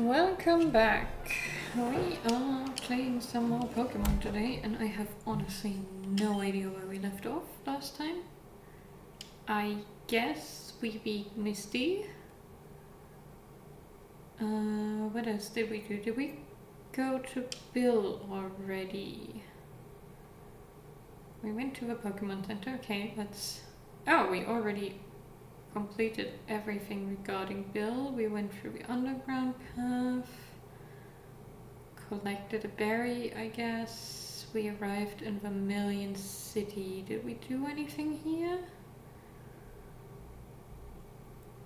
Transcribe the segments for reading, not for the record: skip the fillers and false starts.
Welcome back. We are playing some more Pokemon today, and I have honestly no idea where we left off last time. I guess we beat Misty. What else did we do? Did we go to Bill already? We went to the Pokemon Center. Okay, let's... Oh, we already completed everything regarding Bill. We went through the underground path, collected a berry, I guess. We arrived in Vermilion City. Did we do anything here?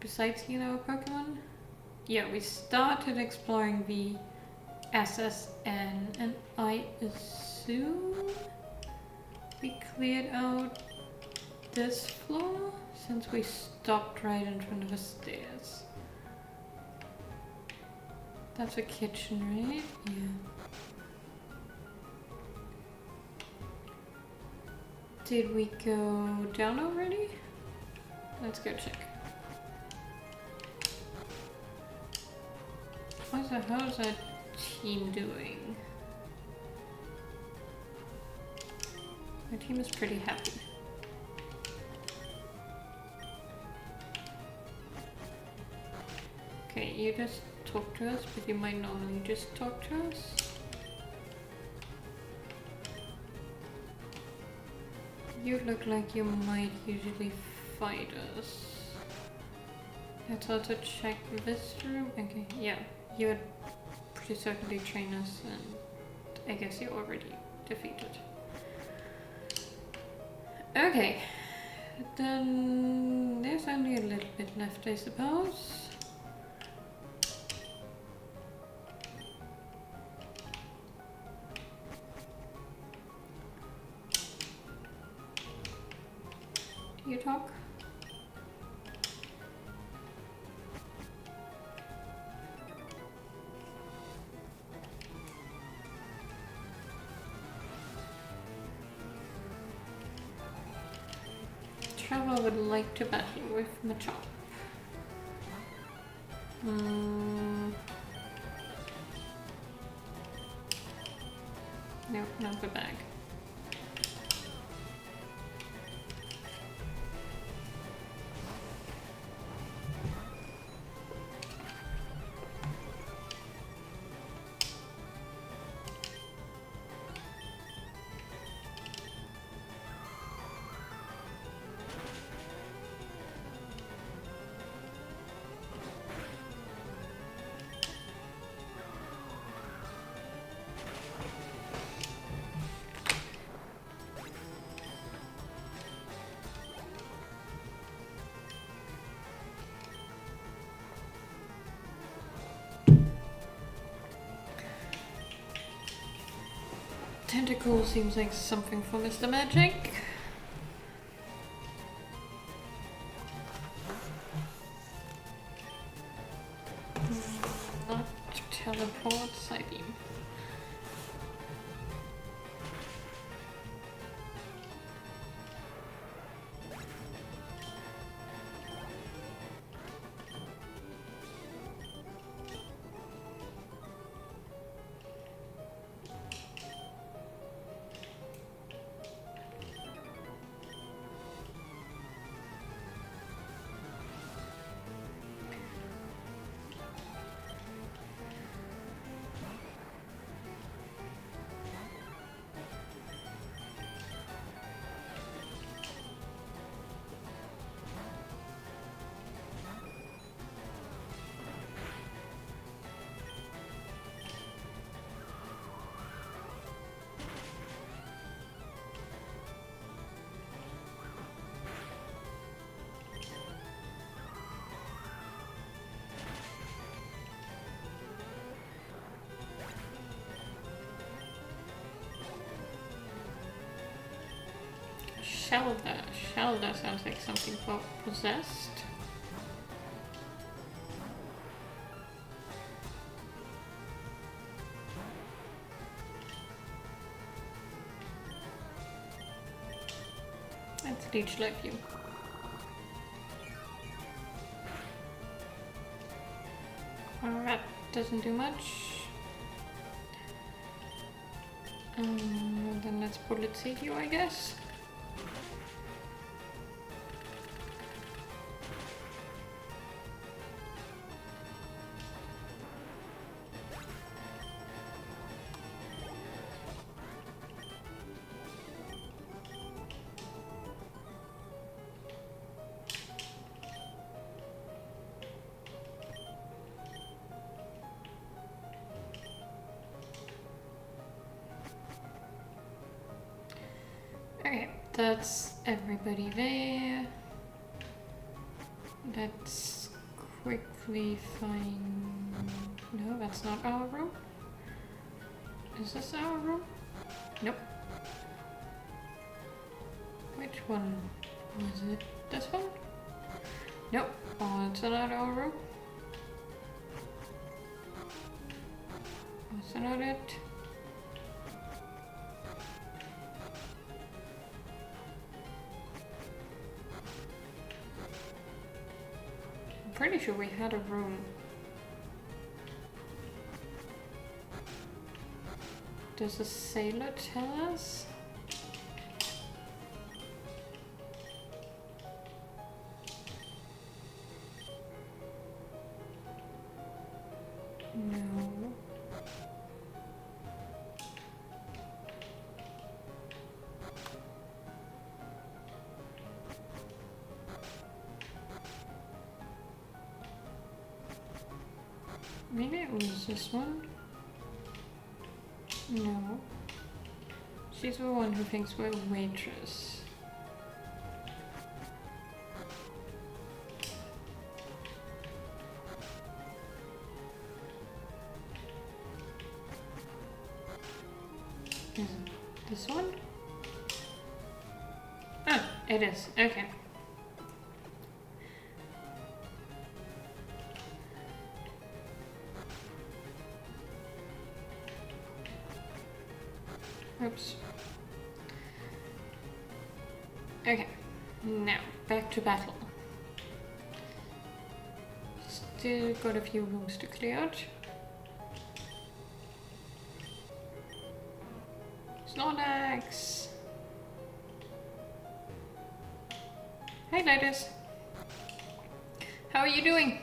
Besides heal our Pokemon? Yeah, we started exploring the SSN, and I assume we cleared out this floor since we stopped right in front of the stairs. That's a kitchen, right? Yeah. Did we go down already? Let's go check. How's that team doing? My team is pretty happy. Okay, you just talk to us, but you might normally just talk to us. You look like you might usually fight us. Let's also check this room. Okay, yeah, you would pretty certainly train us, and I guess you already defeated. Okay, then there's only a little bit left, I suppose. Do you talk? Trevor would like to battle with Machop. Nope, not the bag. Tentacle seems like something for Mr. Magic. Not teleport, side beam. Shelda sounds like something for possessed. Let's leech life you. Alright. doesn't do much. Then let's bullet seed you, I guess. Okay, that's everybody there. Let's quickly find... No, that's not our room. Is this our room? Nope. Which one was it? This one? Nope. Oh, it's not our room. Was not it? Pretty sure we had a room. Does the sailor tell us? No. Maybe it was this one? No. She's the one who thinks we're a waitress. Is it this one? Oh, it is. Okay. Oops. Okay, now back to battle. Still got a few rooms to clear out. Snorlax! Hey ladies! How are you doing?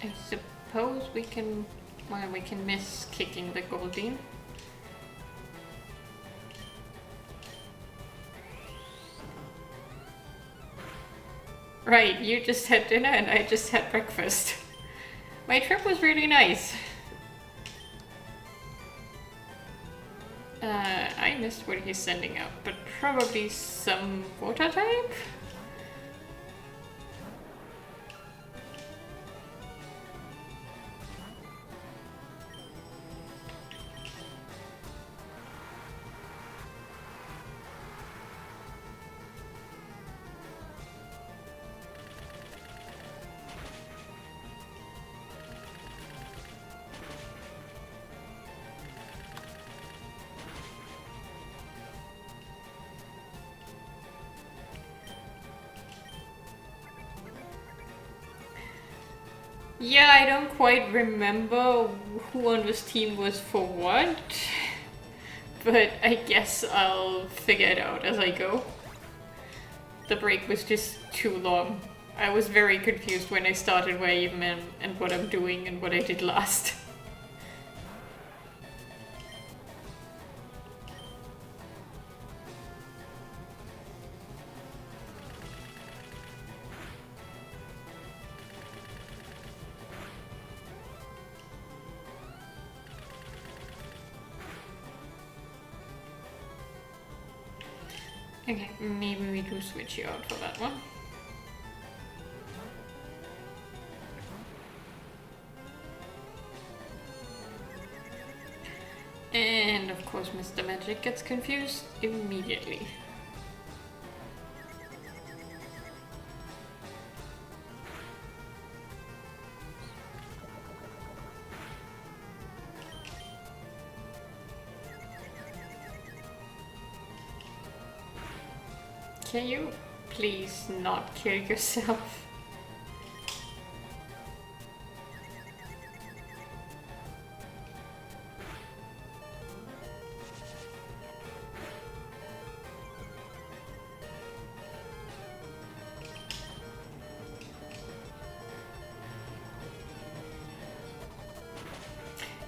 I suppose we can, well, we can miss kicking the Goldeen. Right, you just had dinner and I just had breakfast. My trip was really nice. I missed what he's sending out, but probably some water type? Yeah, I don't quite remember who on this team was for what, but I guess I'll figure it out as I go. The break was just too long. I was very confused when I started where I even am and what I'm doing and what I did last. Okay, maybe we do switch you out for that one. And of course Mr. Magic gets confused immediately. Can you please not kill yourself?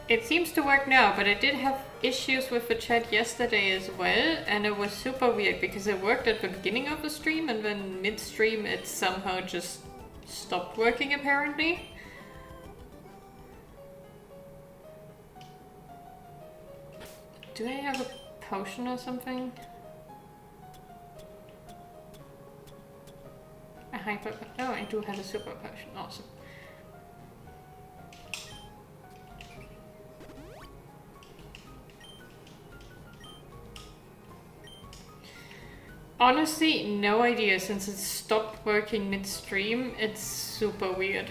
It seems to work now, but I did have issues with the chat yesterday as well, and it was super weird because it worked at the beginning of the stream and then mid-stream it somehow just stopped working apparently. Do I have a potion or something? A hyper... Oh, I do have a super potion. Awesome. Honestly, no idea, since it stopped working mid-stream, it's super weird.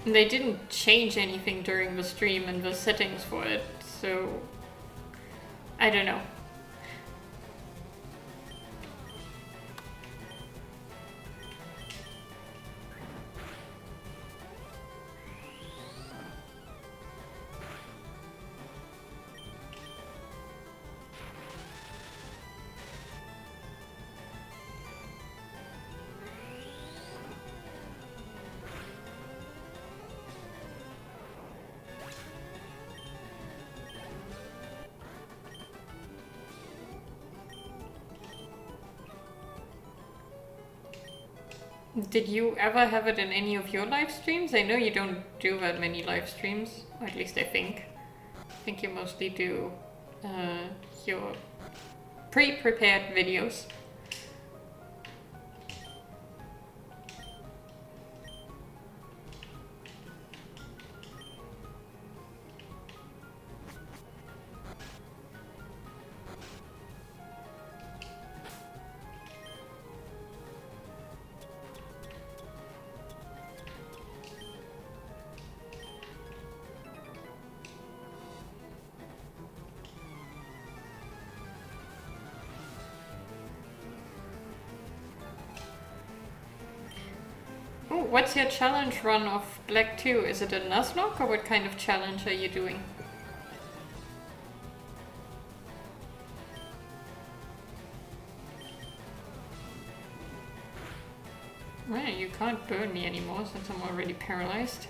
And they didn't change anything during the stream and the settings for it, so I don't know. Did you ever have it in any of your live streams? I know you don't do that many live streams, or at least I think. I think you mostly do your pre-prepared videos. What's your challenge run of Black 2? Is it a Nuzlocke or what kind of challenge are you doing? Well, you can't burn me anymore since I'm already paralyzed.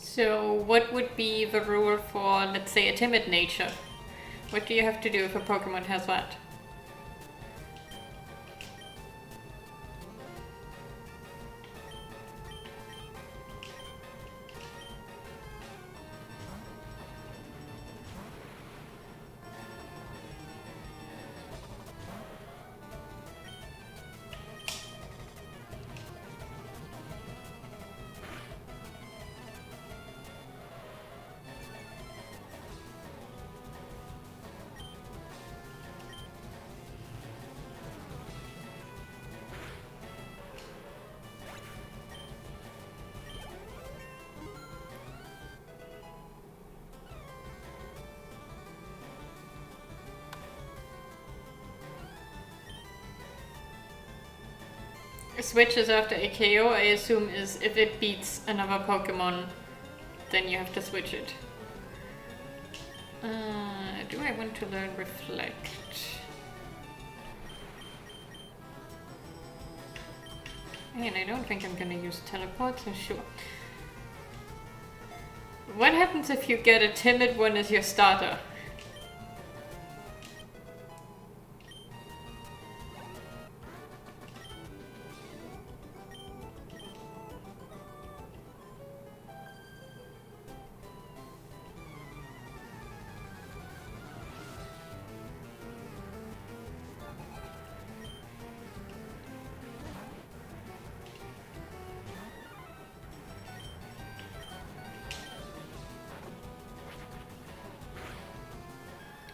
So what would be the rule for, let's say, a timid nature? What do you have to do if a Pokemon has that? Switches after a KO, I assume, is if it beats another Pokemon, then you have to switch it. Do I want to learn Reflect? And I don't think I'm gonna use Teleport, so sure. What happens if you get a timid one as your starter?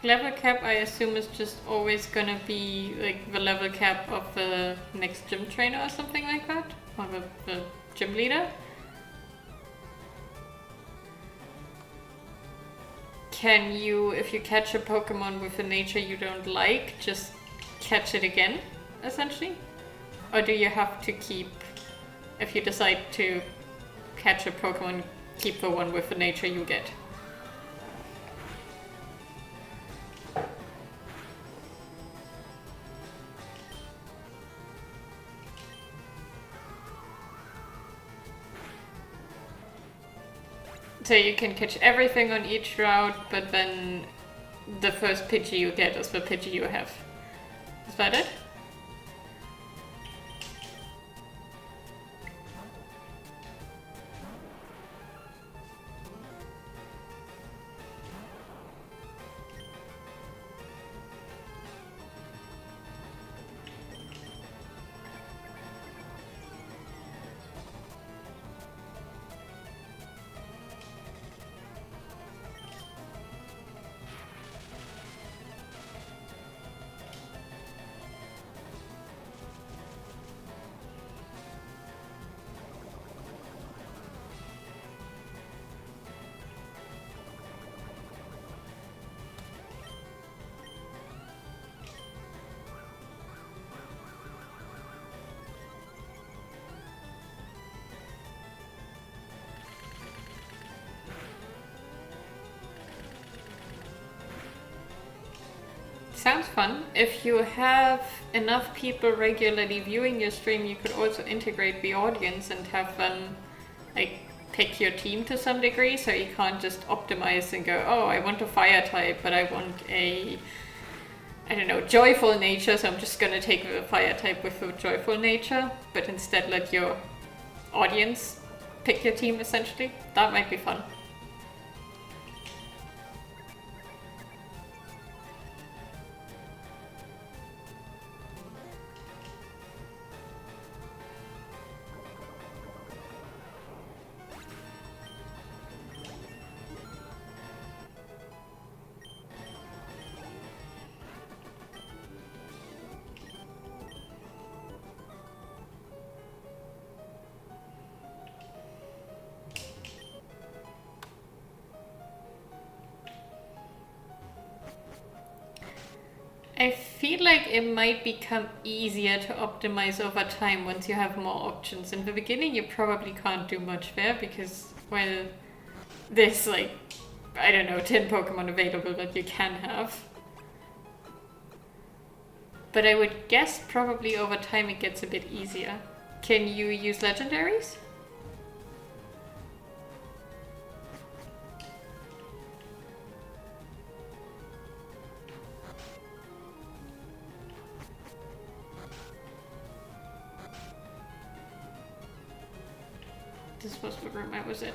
level cap, I assume, is just always gonna be like the level cap of the next gym trainer or something like that? Or the gym leader? Can you, if you catch a Pokemon with a nature you don't like, just catch it again, essentially? Or do you have to keep, if you decide to catch a Pokemon, keep the one with the nature you get? So you can catch everything on each route, but then the first Pidgey you get is the Pidgey you have. Is that it? Sounds fun. If you have enough people regularly viewing your stream, you could also integrate the audience and have them like pick your team to some degree, so you can't just optimize and go, oh, I want a fire type, but I want a, I don't know, joyful nature, so I'm just gonna take the fire type with the joyful nature, but instead let your audience pick your team, essentially. That might be fun. I feel like it might become easier to optimize over time once you have more options. In the beginning, you probably can't do much there because, well, there's like, I don't know, 10 Pokemon available that you can have. But I would guess probably over time it gets a bit easier. Can you use legendaries? This was the room I was at.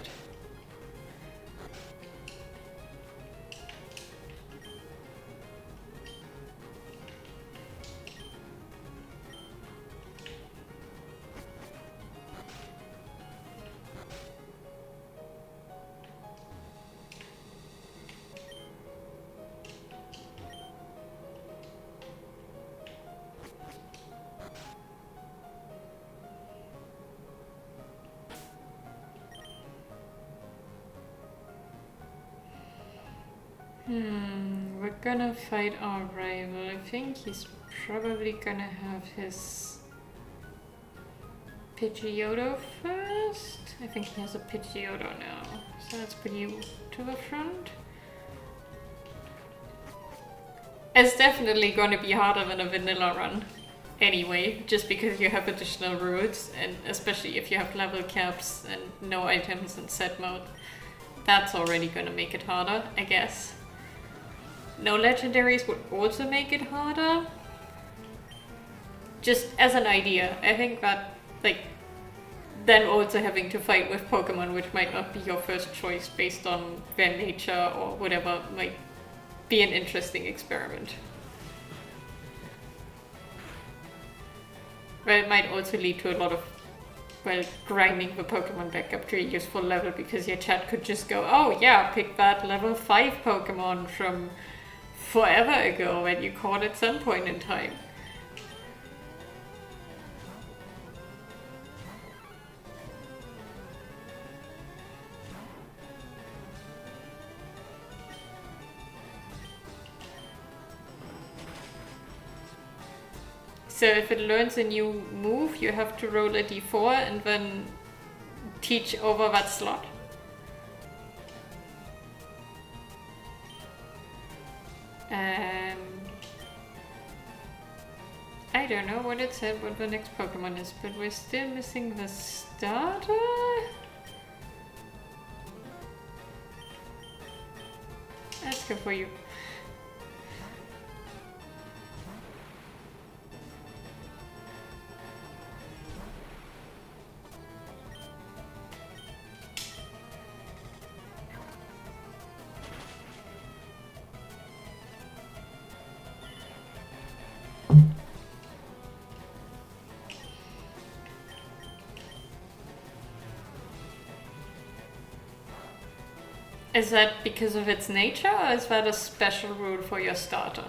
We're gonna fight our rival. I think he's probably gonna have his Pidgeotto first. I think he has a Pidgeotto now. So let's put you to the front. It's definitely gonna be harder than a vanilla run. Anyway, just because you have additional routes, and especially if you have level caps and no items in set mode, that's already gonna make it harder, I guess. No legendaries would also make it harder. Just as an idea, I think that, like, then also having to fight with Pokemon which might not be your first choice based on their nature or whatever might be an interesting experiment. But it might also lead to a lot of, well, grinding the Pokemon back up to a useful level because your chat could just go, oh yeah, pick that level 5 Pokemon from forever ago when you caught at some point in time. So if it learns a new move, you have to roll a d4 and then teach over that slot. I don't know what it said, what the next Pokemon is, but we're still missing the starter? Let's go for you. Is that because of its nature, or is that a special rule for your starter?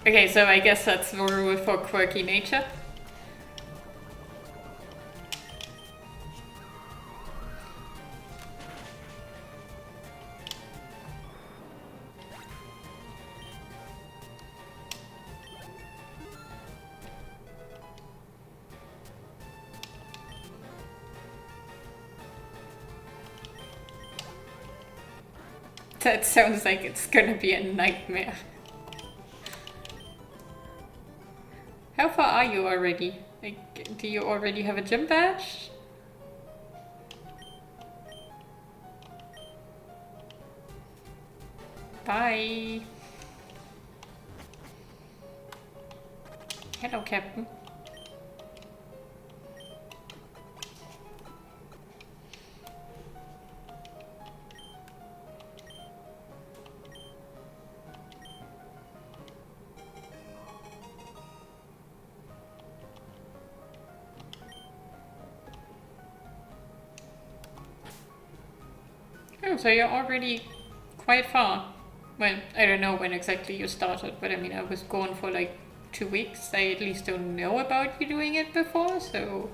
Okay, so I guess that's the rule for quirky nature. That sounds like it's gonna be a nightmare. How far are you already? Like, do you already have a gym badge? Bye. Hello, Captain. Oh, so you're already quite far. Well, I don't know when exactly you started, but I mean, I was gone for like 2 weeks. I at least don't know about you doing it before, so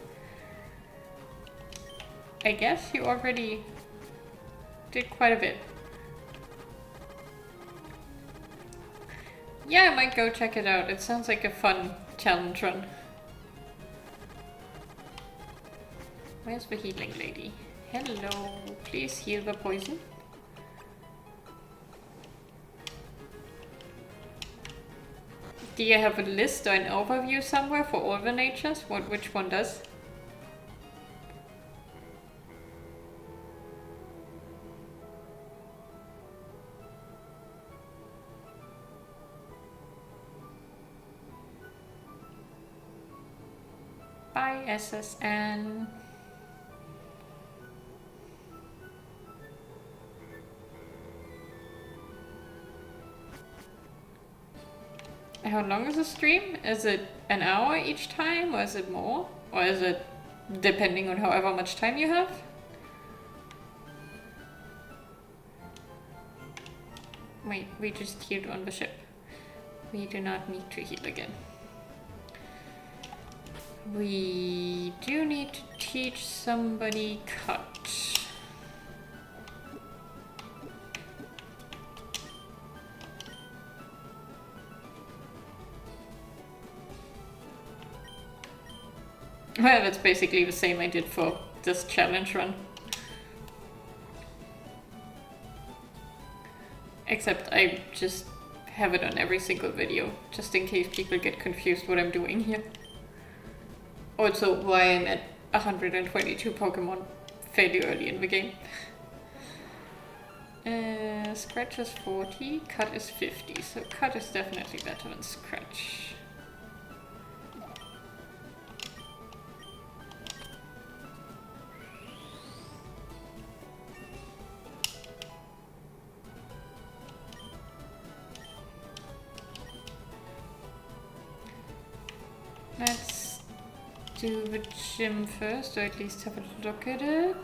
I guess you already did quite a bit. Yeah, I might go check it out. It sounds like a fun challenge run. Where's the healing lady? Hello, please heal the poison. Do you have a list or an overview somewhere for all the natures? Which one does? Bye, SSN. How long is the stream? Is it an hour each time, or is it more? Or is it depending on however much time you have? Wait, we just healed on the ship. We do not need to heal again. We do need to teach somebody cut. Well, that's basically the same I did for this challenge run. Except I just have it on every single video, just in case people get confused what I'm doing here. Also, why I'm at 122 Pokemon fairly early in the game. Scratch is 40, Cut is 50, so Cut is definitely better than Scratch. do the gym first, or at least have a look at it.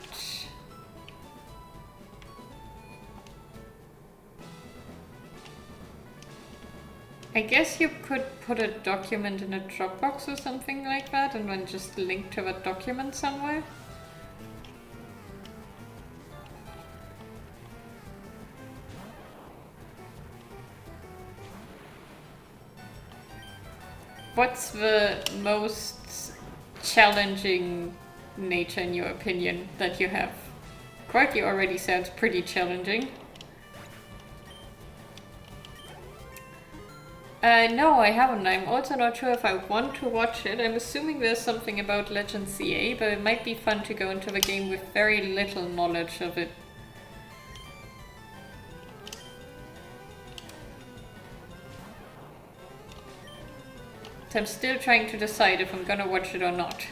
I guess you could put a document in a Dropbox or something like that and then just link to that document somewhere. What's the most challenging nature in your opinion that you have? Quirky already sounds pretty challenging. No, I haven't. I'm also not sure if I want to watch it. I'm assuming there's something about Legend CA, but it might be fun to go into the game with very little knowledge of it. So I'm still trying to decide if I'm gonna watch it or not.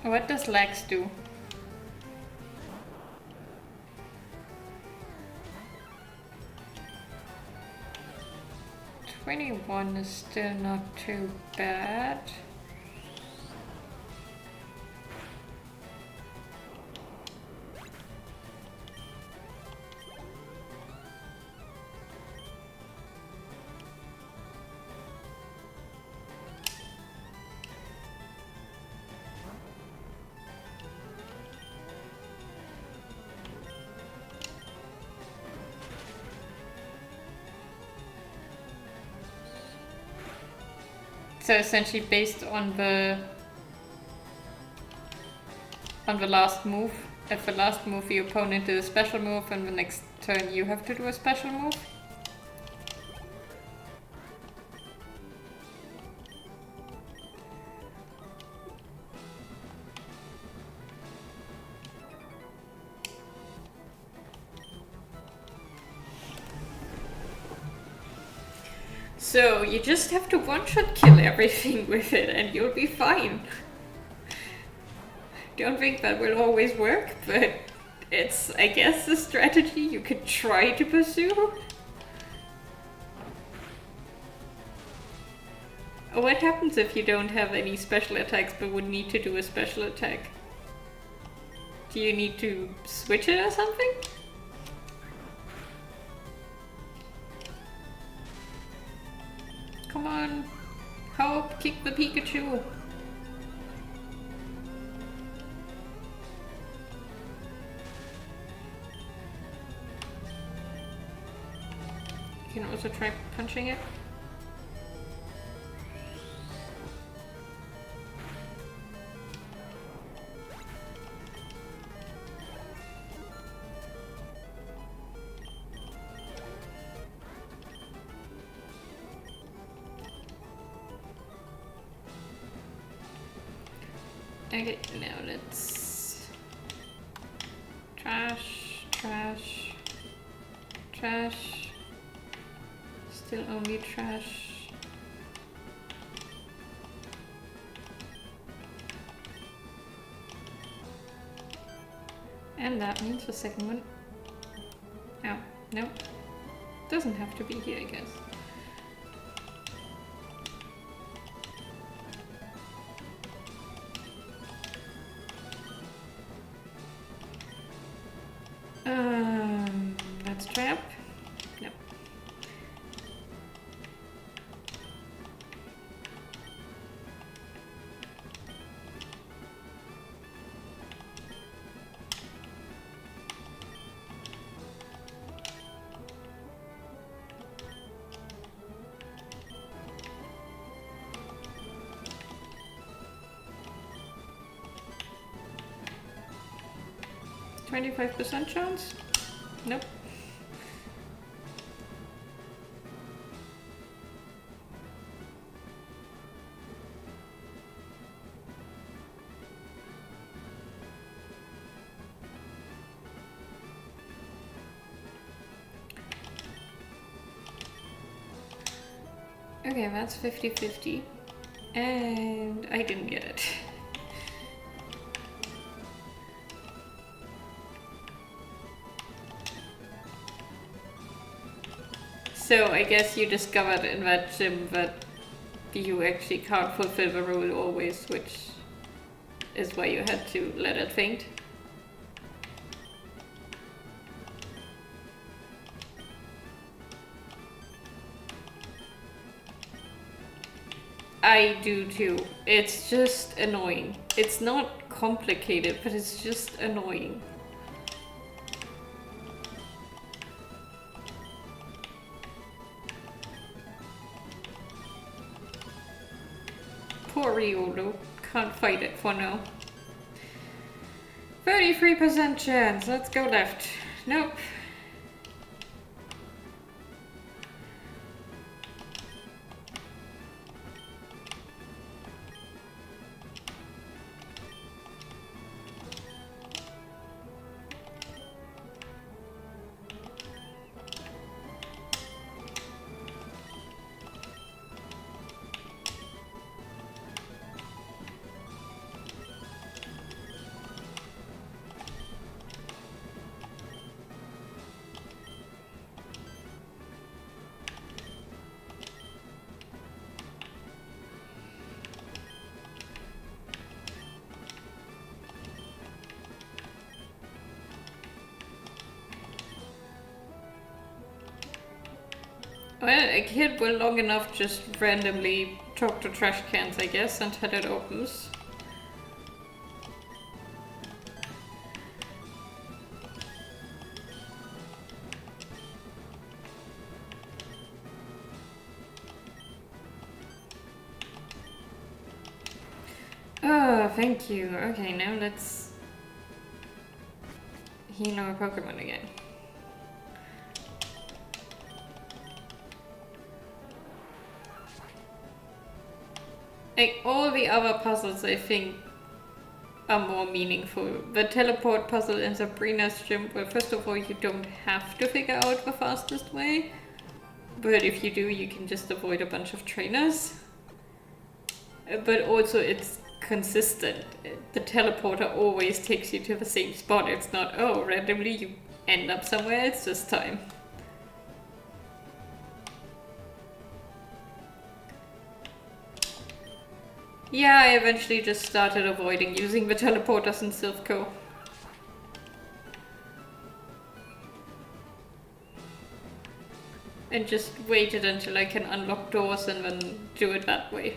What does Lex do? $21 is still not too bad. So essentially based on the last move, if the last move the opponent did a special move and the next turn you have to do a special move? So you just have to one-shot kill everything with it and you'll be fine. Don't think that will always work, but it's, I guess, a strategy you could try to pursue. What happens if you don't have any special attacks but would need to do a special attack? Do you need to switch it or something? Come on, help, kick the Pikachu. You can also try punching it. Okay, now let's trash, trash, trash, still only trash. And that means the second one. Oh, no, doesn't have to be here, I guess. That's trap. Nope. %25 chance? Nope. Okay, that's 50-50. And I didn't get it. So I guess you discovered in that gym that you actually can't fulfill the rule always, which is why you had to let it faint. I do too. It's just annoying. It's not complicated, but it's just annoying. Poor Riolu. Can't fight it for now. 33% chance. Let's go left. Nope. Well, a kid will long enough just randomly talk to trash cans, I guess, until it opens. Oh, thank you. Okay, now let's heal our Pokemon again. Like, all the other puzzles, I think, are more meaningful. The teleport puzzle in Sabrina's gym, well, first of all, you don't have to figure out the fastest way. But if you do, you can just avoid a bunch of trainers. But also, it's consistent. The teleporter always takes you to the same spot. It's not, oh, randomly you end up somewhere, it's just time. Yeah, I eventually just started avoiding using the teleporters in Silph Co. And just waited until I can unlock doors and then do it that way.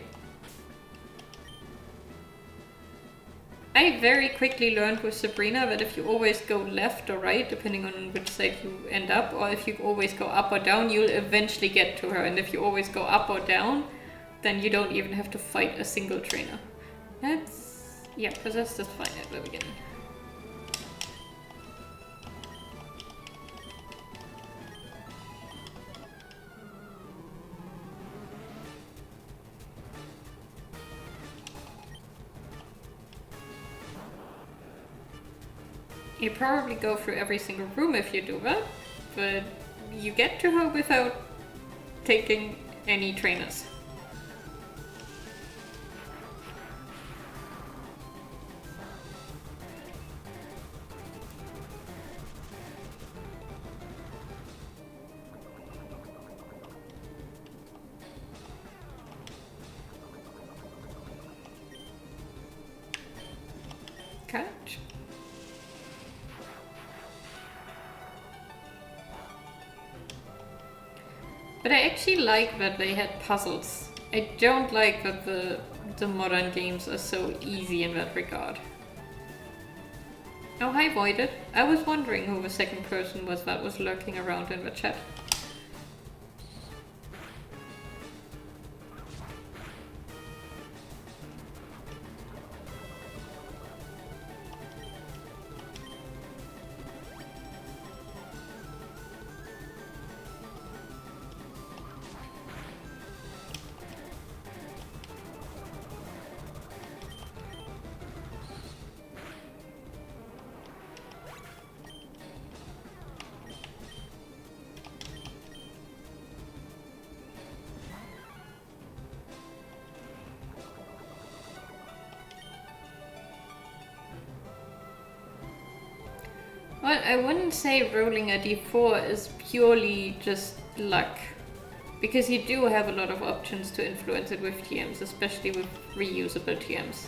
I very quickly learned with Sabrina that if you always go left or right, depending on which side you end up, or if you always go up or down, you'll eventually get to her. And if you always go up or down, then you don't even have to fight a single trainer. That's... yeah, because that's just fine at the beginning. You probably go through every single room if you do that, but you get to her without taking any trainers. Catch. But I actually like that they had puzzles. I don't like that the modern games are so easy in that regard. Oh, hi Voided. I was wondering who the second person was that was lurking around in the chat. I wouldn't say rolling a d4 is purely just luck. Because you do have a lot of options to influence it with TMs, especially with reusable TMs.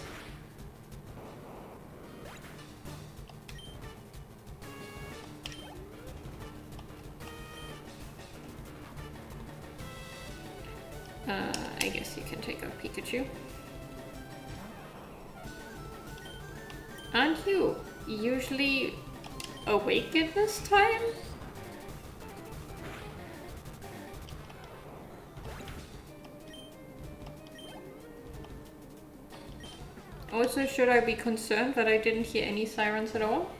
I guess you can take out Pikachu. Aren't you usually awake at this time? Also, should I be concerned that I didn't hear any sirens at all?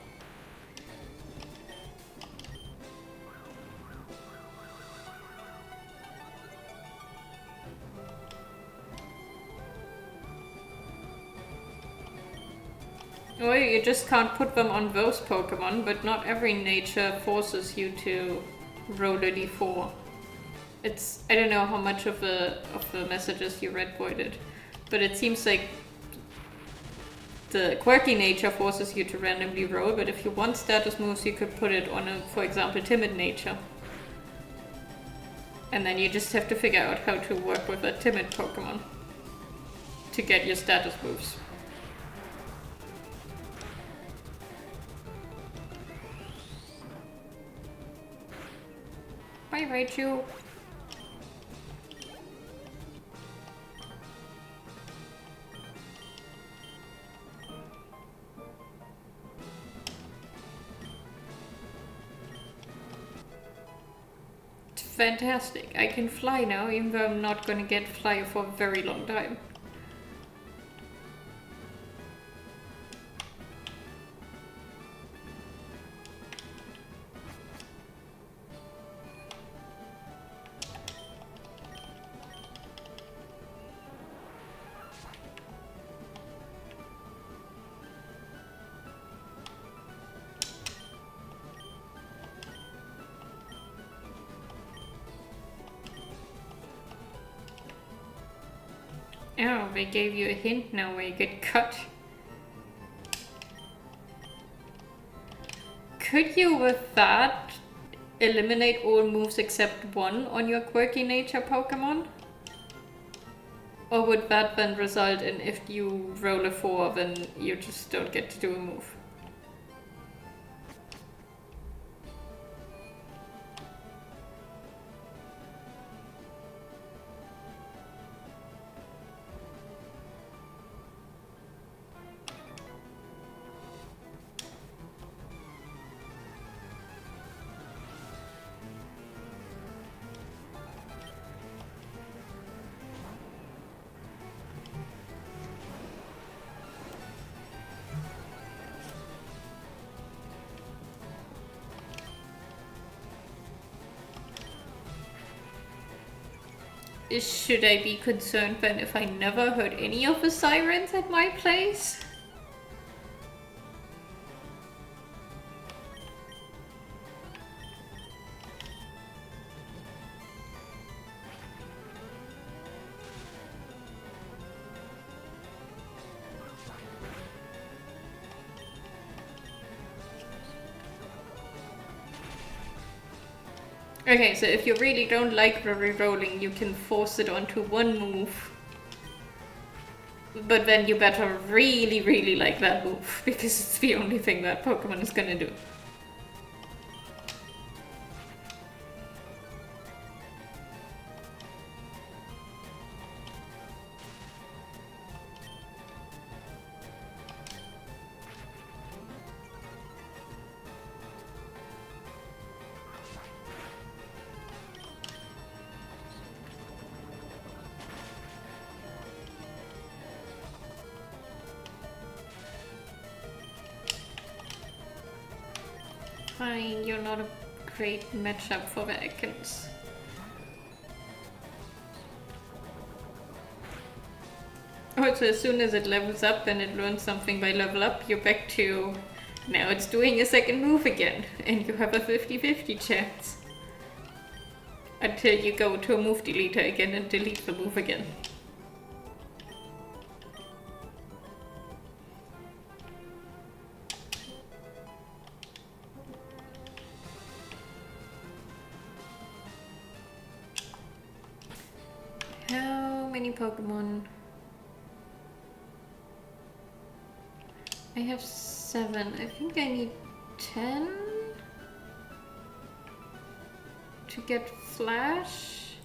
Well, you just can't put them on those Pokemon, but not every nature forces you to roll a d4. It's, I don't know how much of the messages you read voided, but it seems like the quirky nature forces you to randomly roll, but if you want status moves, you could put it on a, for example, timid nature. And then you just have to figure out how to work with a timid Pokemon to get your status moves. Bye, Raichu. It's fantastic. I can fly now, even though I'm not gonna get fly for a very long time. Oh, they gave you a hint now where you get cut. Could you, with that, eliminate all moves except one on your quirky nature Pokemon? Or would that then result in if you roll a 4, then you just don't get to do a move? Should I be concerned then if I never heard any of the sirens at my place? Okay, so if you really don't like the rerolling, you can force it onto one move. But then you better really, really like that move, because it's the only thing that Pokemon is gonna do. Fine, you're not a great matchup for the Ekans. Also, as soon as it levels up and it learns something by level up, you're back to... Now it's doing a second move again, and you have a 50-50 chance. Until you go to a move deleter again and delete the move again. many Pokemon? I have 7. I think I need 10 to get Flash.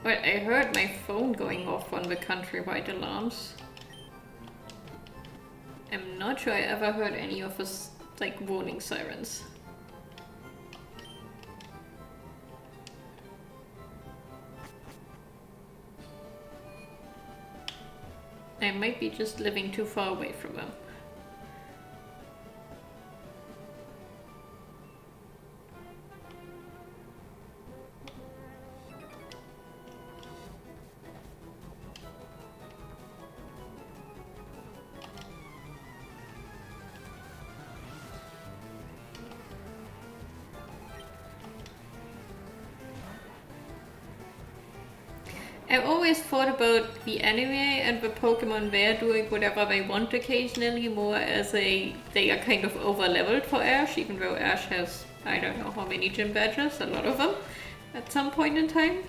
But I heard my phone going off on the countrywide alarms. I'm not sure I ever heard any of us like warning sirens. I might be just living too far away from them. I've always thought about the anime and the Pokemon there doing whatever they want occasionally more as they are kind of over-leveled for Ash, even though Ash has, I don't know how many gym badges, a lot of them, at some point in time.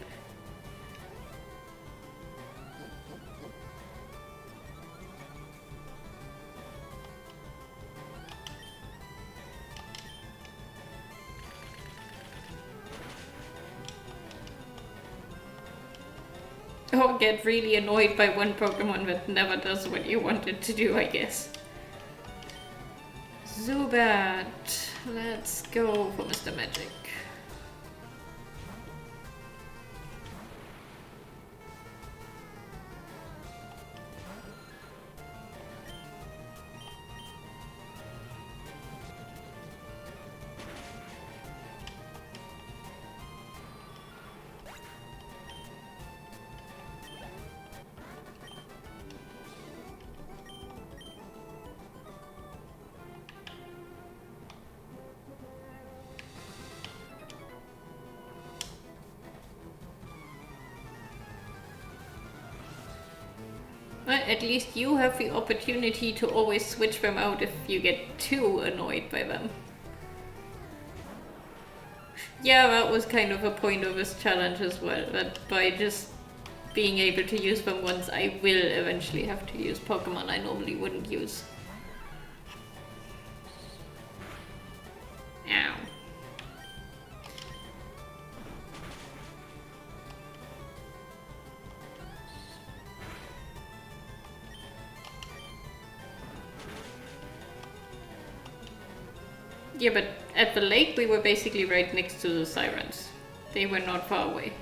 Or get really annoyed by one Pokemon that never does what you want it to do, I guess. Zubat. Let's go for Mr. Magic. At least you have the opportunity to always switch them out if you get too annoyed by them. Yeah, that was kind of a point of this challenge as well, that by just being able to use them once, I will eventually have to use Pokemon I normally wouldn't use. Ow. Yeah, but at the lake we were basically right next to the sirens. They were not far away.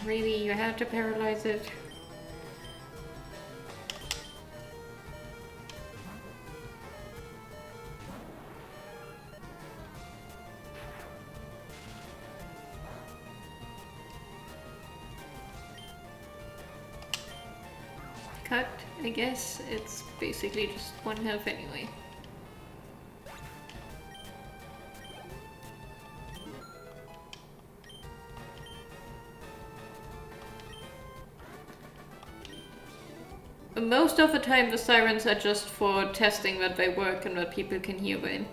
Really, you had to paralyze it? Cut, I guess. It's basically just 1 health anyway. Most of the time the sirens are just for testing that they work and that people can hear them.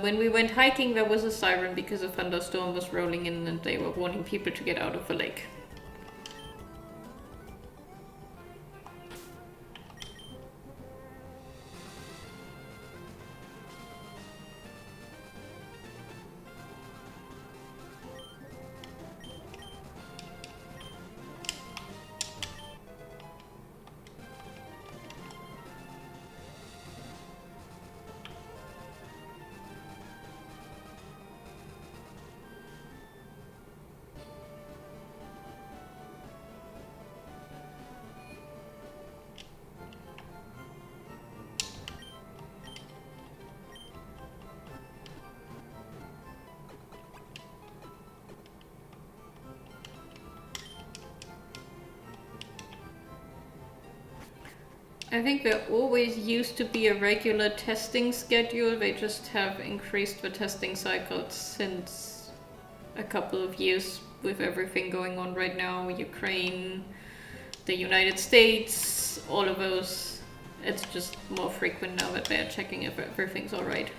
When we went hiking there was a siren because a thunderstorm was rolling in and they were warning people to get out of the lake. I think there always used to be a regular testing schedule, they just have increased the testing cycles since a couple of years with everything going on right now, Ukraine, the United States, all of those. It's just more frequent now that they're checking if everything's alright.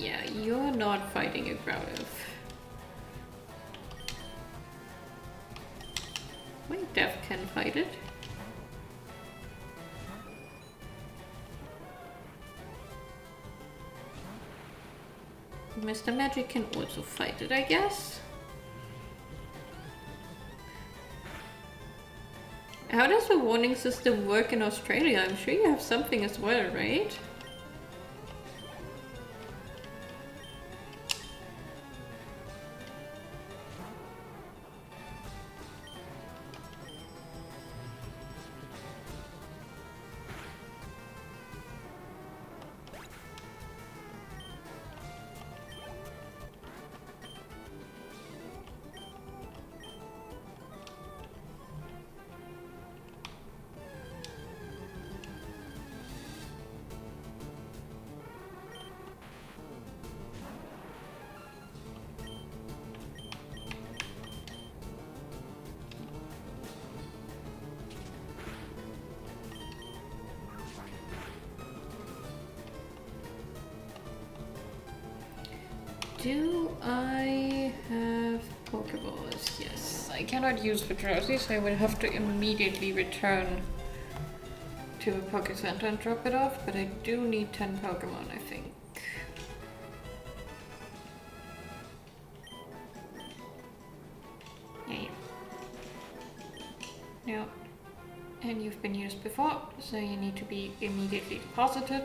Yeah, you're not fighting a Growlithe. Wait, Death can fight it. Mr. Magic can also fight it, I guess. How does the warning system work in Australia? I'm sure you have something as well, right? Do I have Pokeballs? Yes. I cannot use the Drowsy, so I will have to immediately return to a Poke Center and drop it off, but I do need 10 Pokemon, I think. Yeah. No. And you've been used before, so you need to be immediately deposited.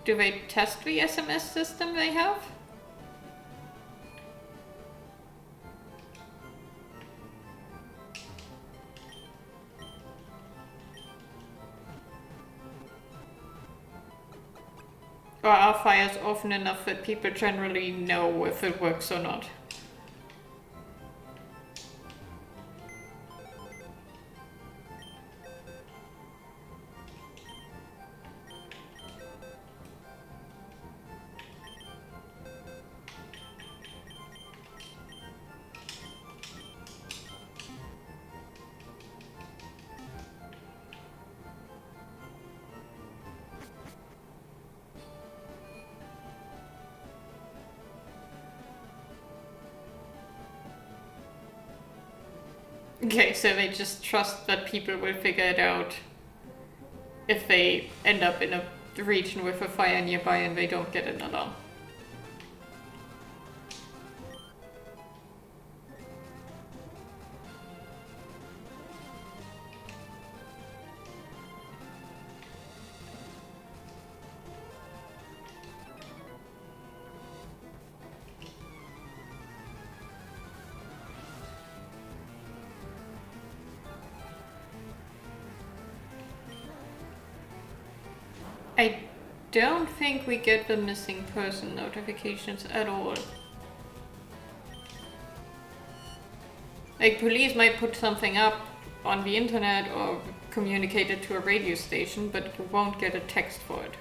Do they test the SMS system they have? Or are fires often enough that people generally know if it works or not? Okay, so they just trust that people will figure it out if they end up in a region with a fire nearby and they don't get an alarm. I don't think we get the missing person notifications at all. Like, police might put something up on the internet or communicate it to a radio station, but you won't get a text for it.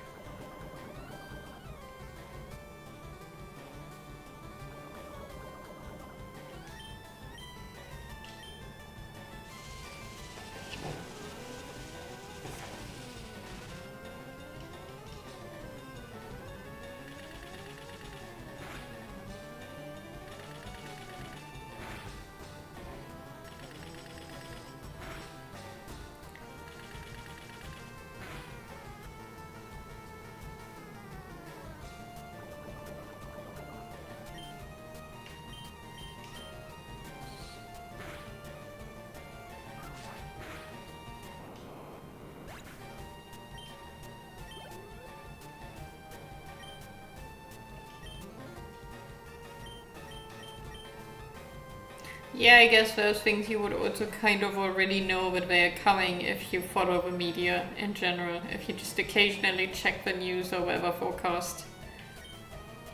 Yeah, I guess those things you would also kind of already know that they are coming if you follow the media in general. If you just occasionally check the news or weather forecast,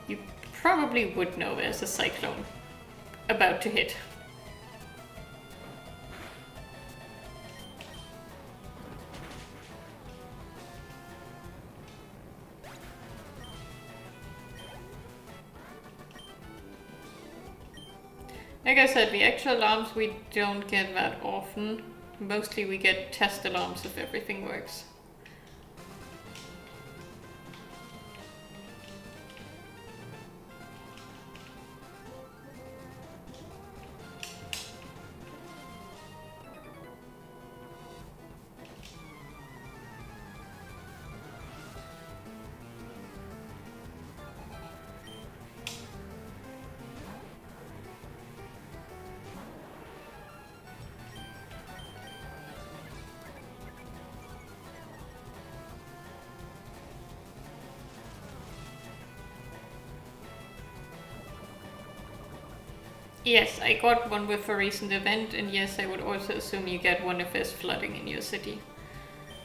you probably would know there's a cyclone about to hit. Like I said, the extra alarms we don't get that often. Mostly we get test alarms if everything works. Yes, I got one with a recent event, and yes, I would also assume you get one if there's flooding in your city.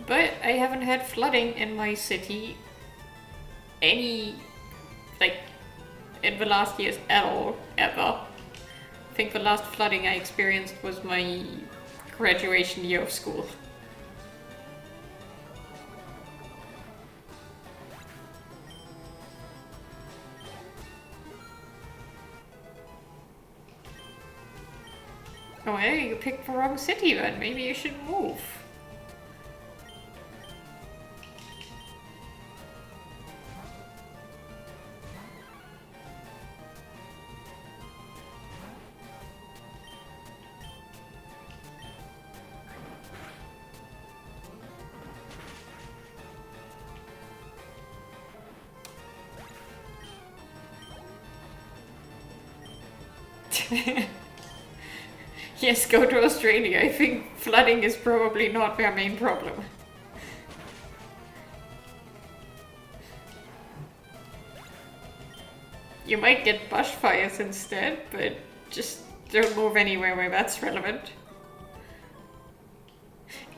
But I haven't had flooding in my city in the last years at all, ever. I think the last flooding I experienced was my graduation year of school. Oh, hey, you picked the wrong city then. Maybe you should move. Yes, go to Australia. I think flooding is probably not their main problem. You might get bushfires instead, but just don't move anywhere where that's relevant.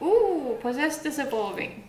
Ooh, Possessed is evolving.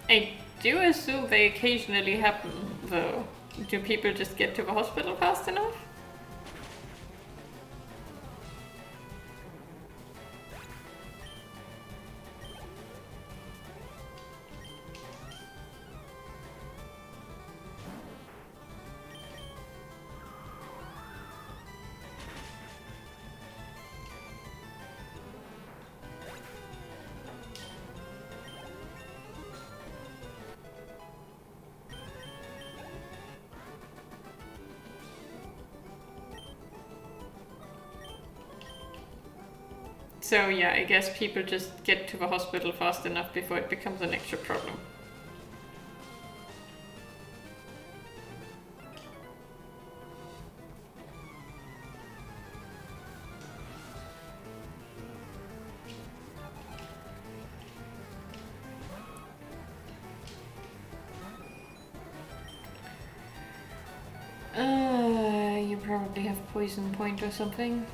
I do assume they occasionally happen, though. Do people just get to the hospital fast enough? So yeah, I guess people just get to the hospital fast enough before it becomes an extra problem. You probably have poison point or something.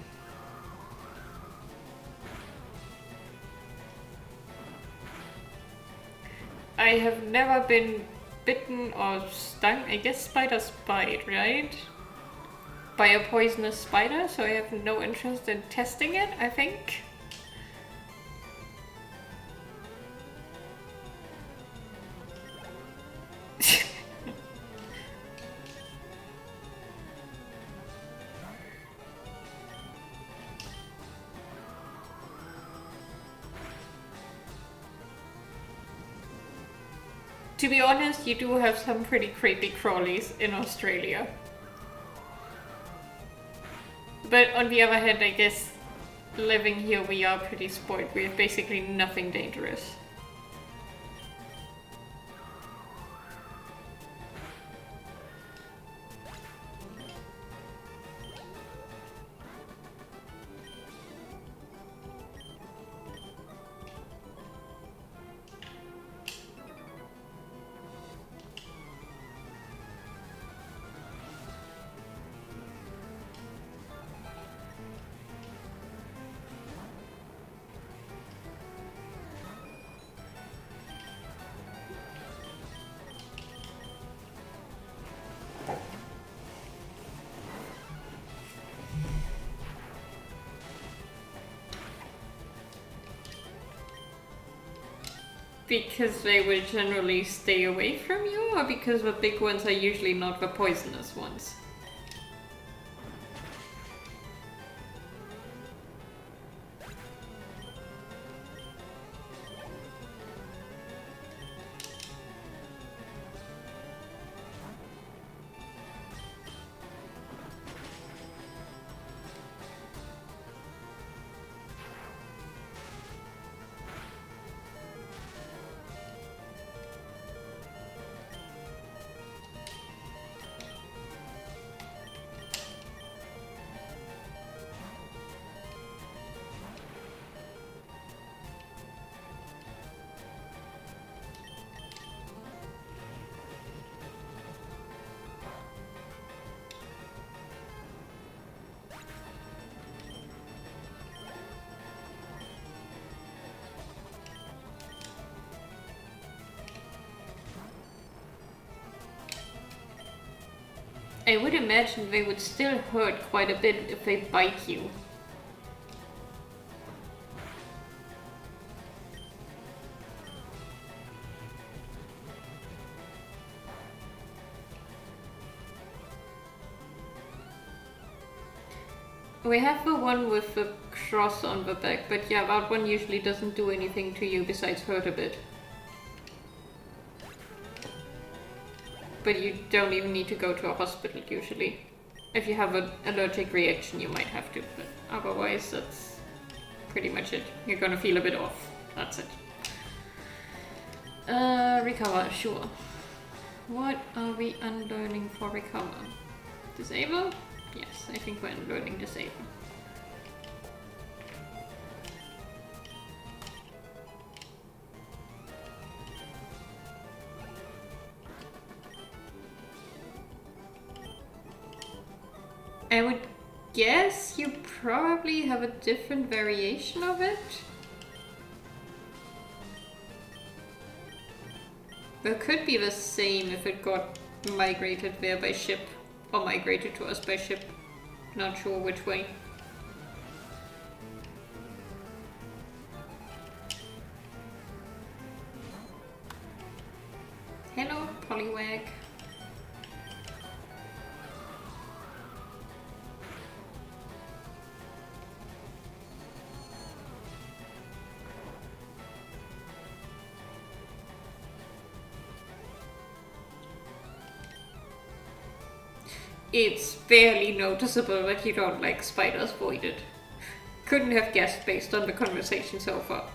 I have never been bitten or stung. I guess spiders bite, right? By a poisonous spider, so I have no interest in testing it, I think. To be honest, you do have some pretty creepy crawlies in Australia. But on the other hand, I guess living here we are pretty spoiled. We have basically nothing dangerous. Because they will generally stay away from you, or because the big ones are usually not the poisonous ones? I would imagine they would still hurt quite a bit if they bite you. We have the one with the cross on the back, but yeah, that one usually doesn't do anything to you besides hurt a bit. But you don't even need to go to a hospital usually. If you have an allergic reaction, you might have to, but otherwise that's pretty much it. You're gonna feel a bit off. That's it. Recover, sure. What are we unlearning for recover? Disable? Yes, I think we're unlearning disable. I would guess you probably have a different variation of it. It could be the same if it got migrated there by ship, or migrated to us by ship. Not sure which way. Hello, Poliwag. It's barely noticeable that you don't like spiders voided. Couldn't have guessed based on the conversation so far.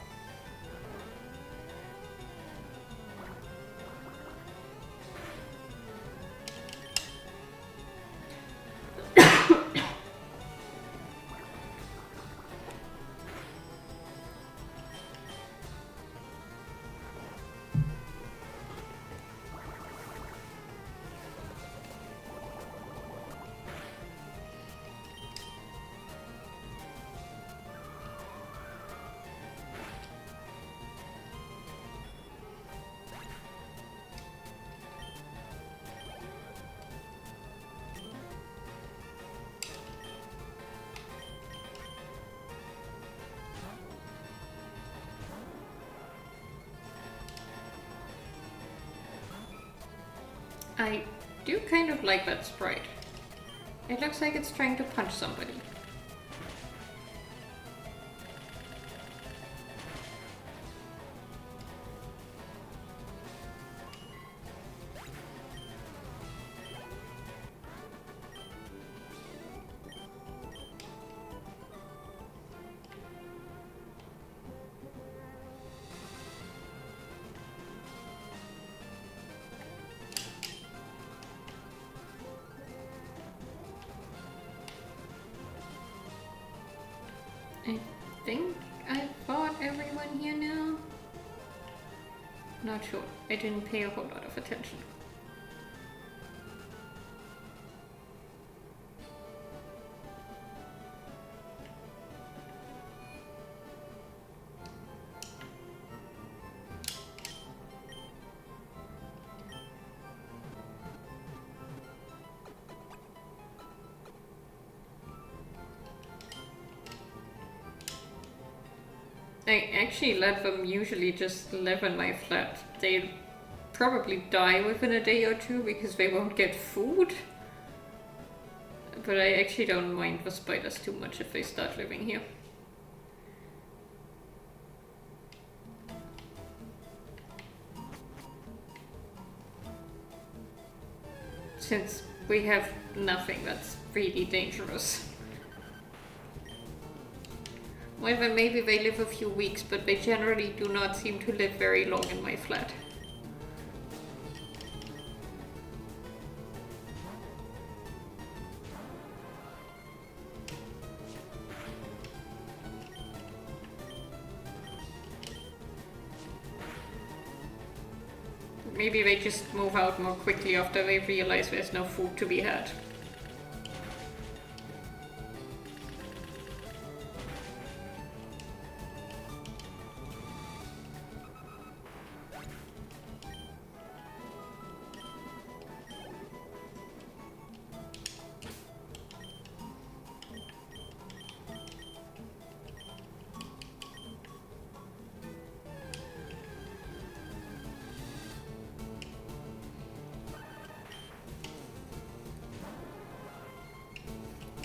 I do kind of like that sprite. It looks like it's trying to punch somebody. I think I fought everyone here now. Not sure. I didn't pay a whole lot of attention. I actually let them usually just live in my flat. They probably die within a day or two because they won't get food. But I actually don't mind the spiders too much if they start living here. Since we have nothing that's really dangerous. Well, then maybe they live a few weeks, but they generally do not seem to live very long in my flat. Maybe they just move out more quickly after they realize there's no food to be had.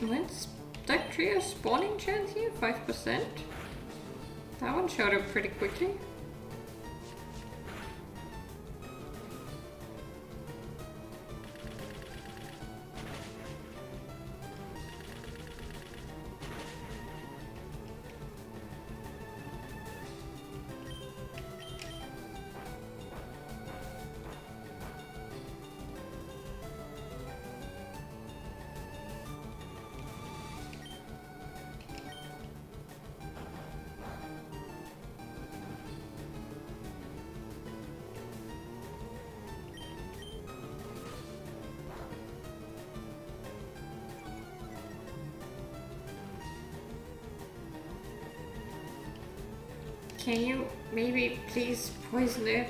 When's Dactria spawning chance here? 5%? That one showed up pretty quickly. Can you maybe please poison it?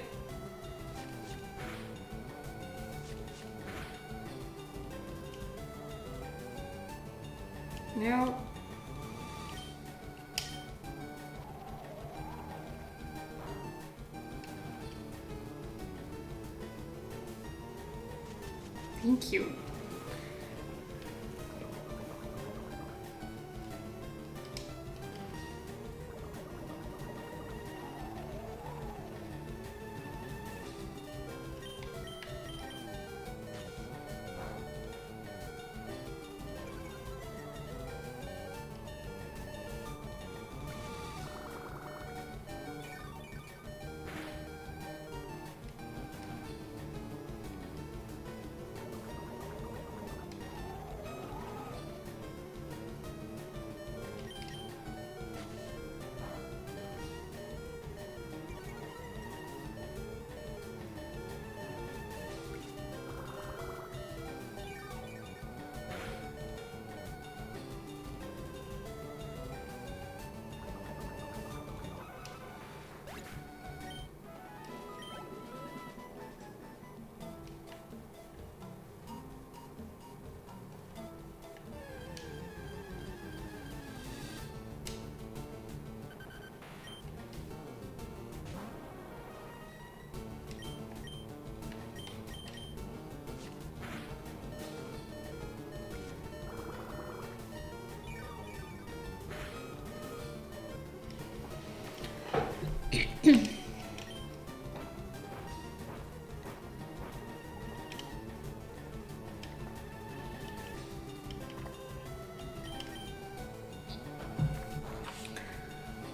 No. Thank you.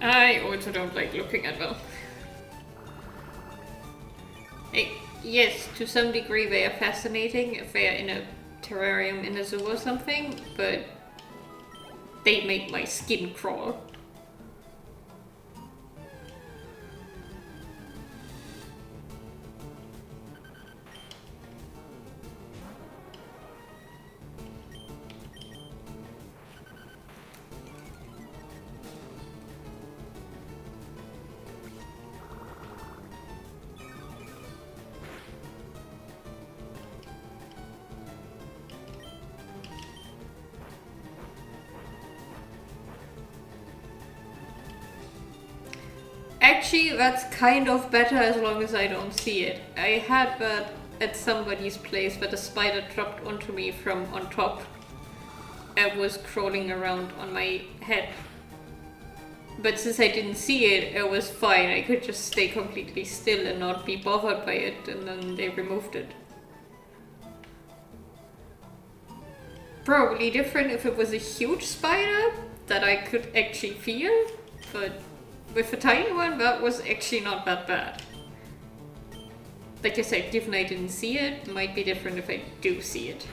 I also don't like looking at them. Yes, to some degree they are fascinating if they are in a terrarium in a zoo or something, but they make my skin crawl. Actually, that's kind of better as long as I don't see it. I had that at somebody's place where the spider dropped onto me from on top and was crawling around on my head. But since I didn't see it, it was fine. I could just stay completely still and not be bothered by it, and then they removed it. Probably different if it was a huge spider that I could actually feel, but with a tiny one, that was actually not that bad. Like I said, given I didn't see it, it might be different if I do see it.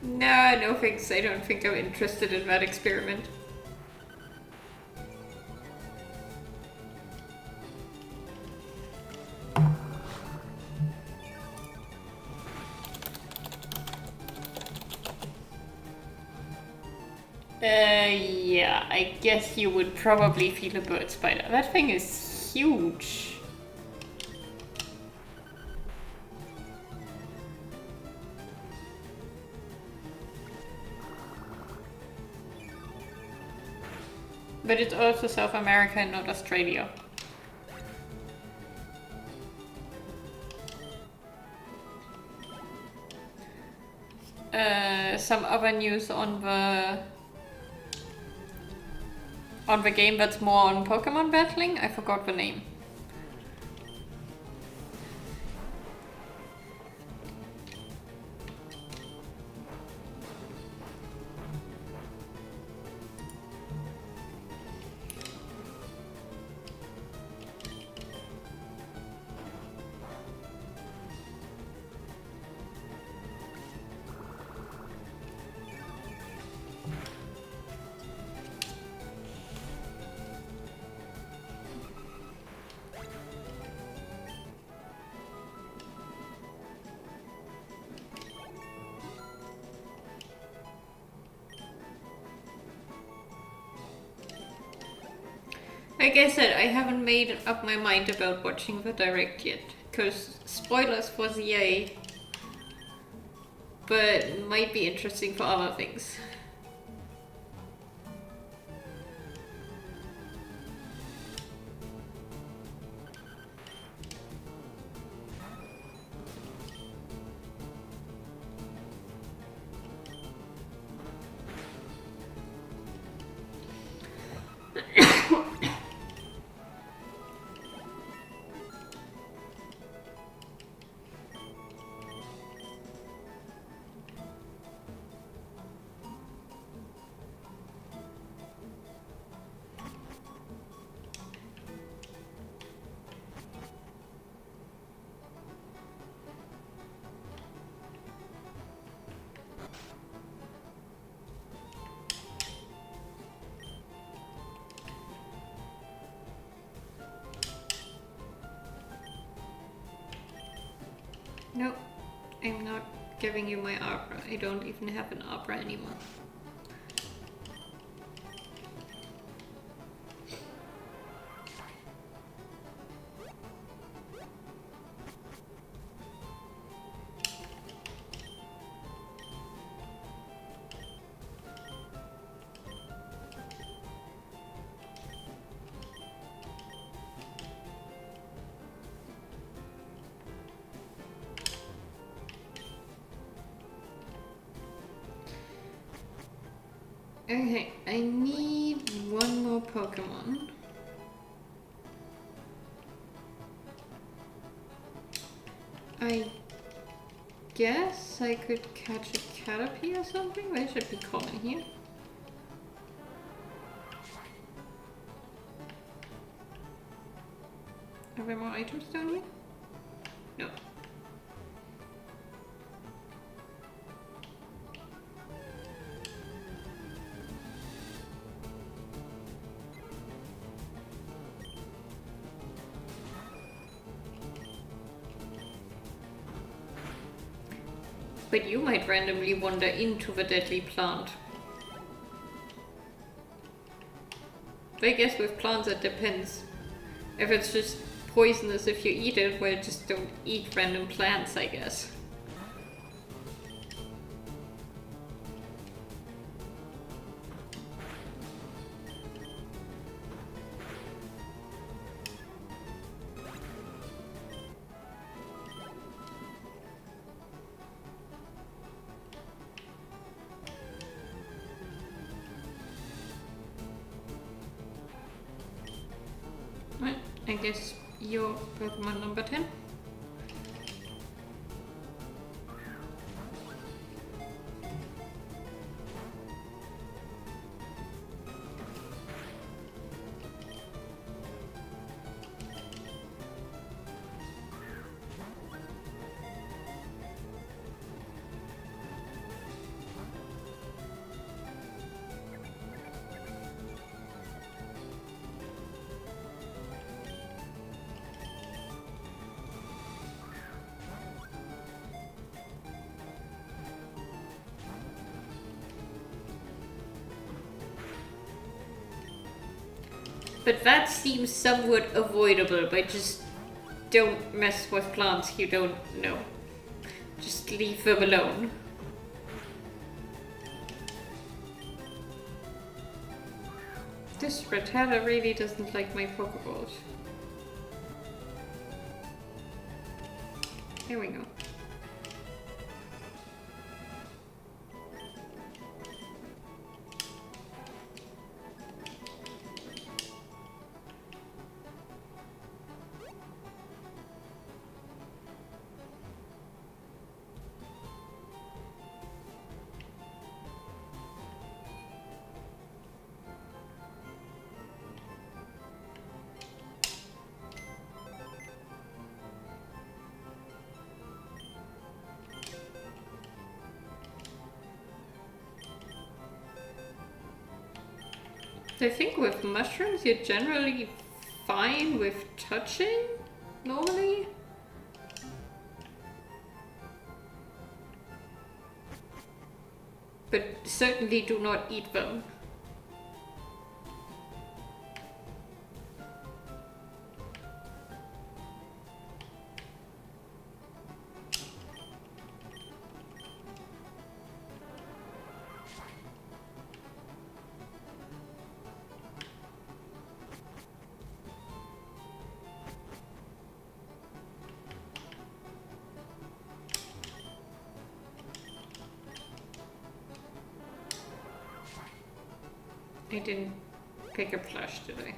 Nah, no thanks. I don't think I'm interested in that experiment. Yeah, I guess you would probably feel a bird spider. That thing is huge. But it's also South America and not Australia. Some other news on the game that's more on Pokemon battling? I forgot the name. Like I said, I haven't made up my mind about watching the Direct yet, because spoilers for ZA, but might be interesting for other things. Nope, I'm not giving you my opera. I don't even have an opera anymore. Okay, I need one more Pokemon. I guess I could catch a Caterpie or something? They should be common here. Are there more items down here? No. But you might randomly wander into the deadly plant. I guess with plants it depends. If it's just poisonous if you eat it, well, just don't eat random plants, I guess. Right, I guess you're Pokemon number 10. But that seems somewhat avoidable by just don't mess with plants you don't know. Just leave them alone. This Rattata really doesn't like my Pokeballs. Here we go. I think with mushrooms you're generally fine with touching, normally. But certainly do not eat them. I didn't pick up Flash today.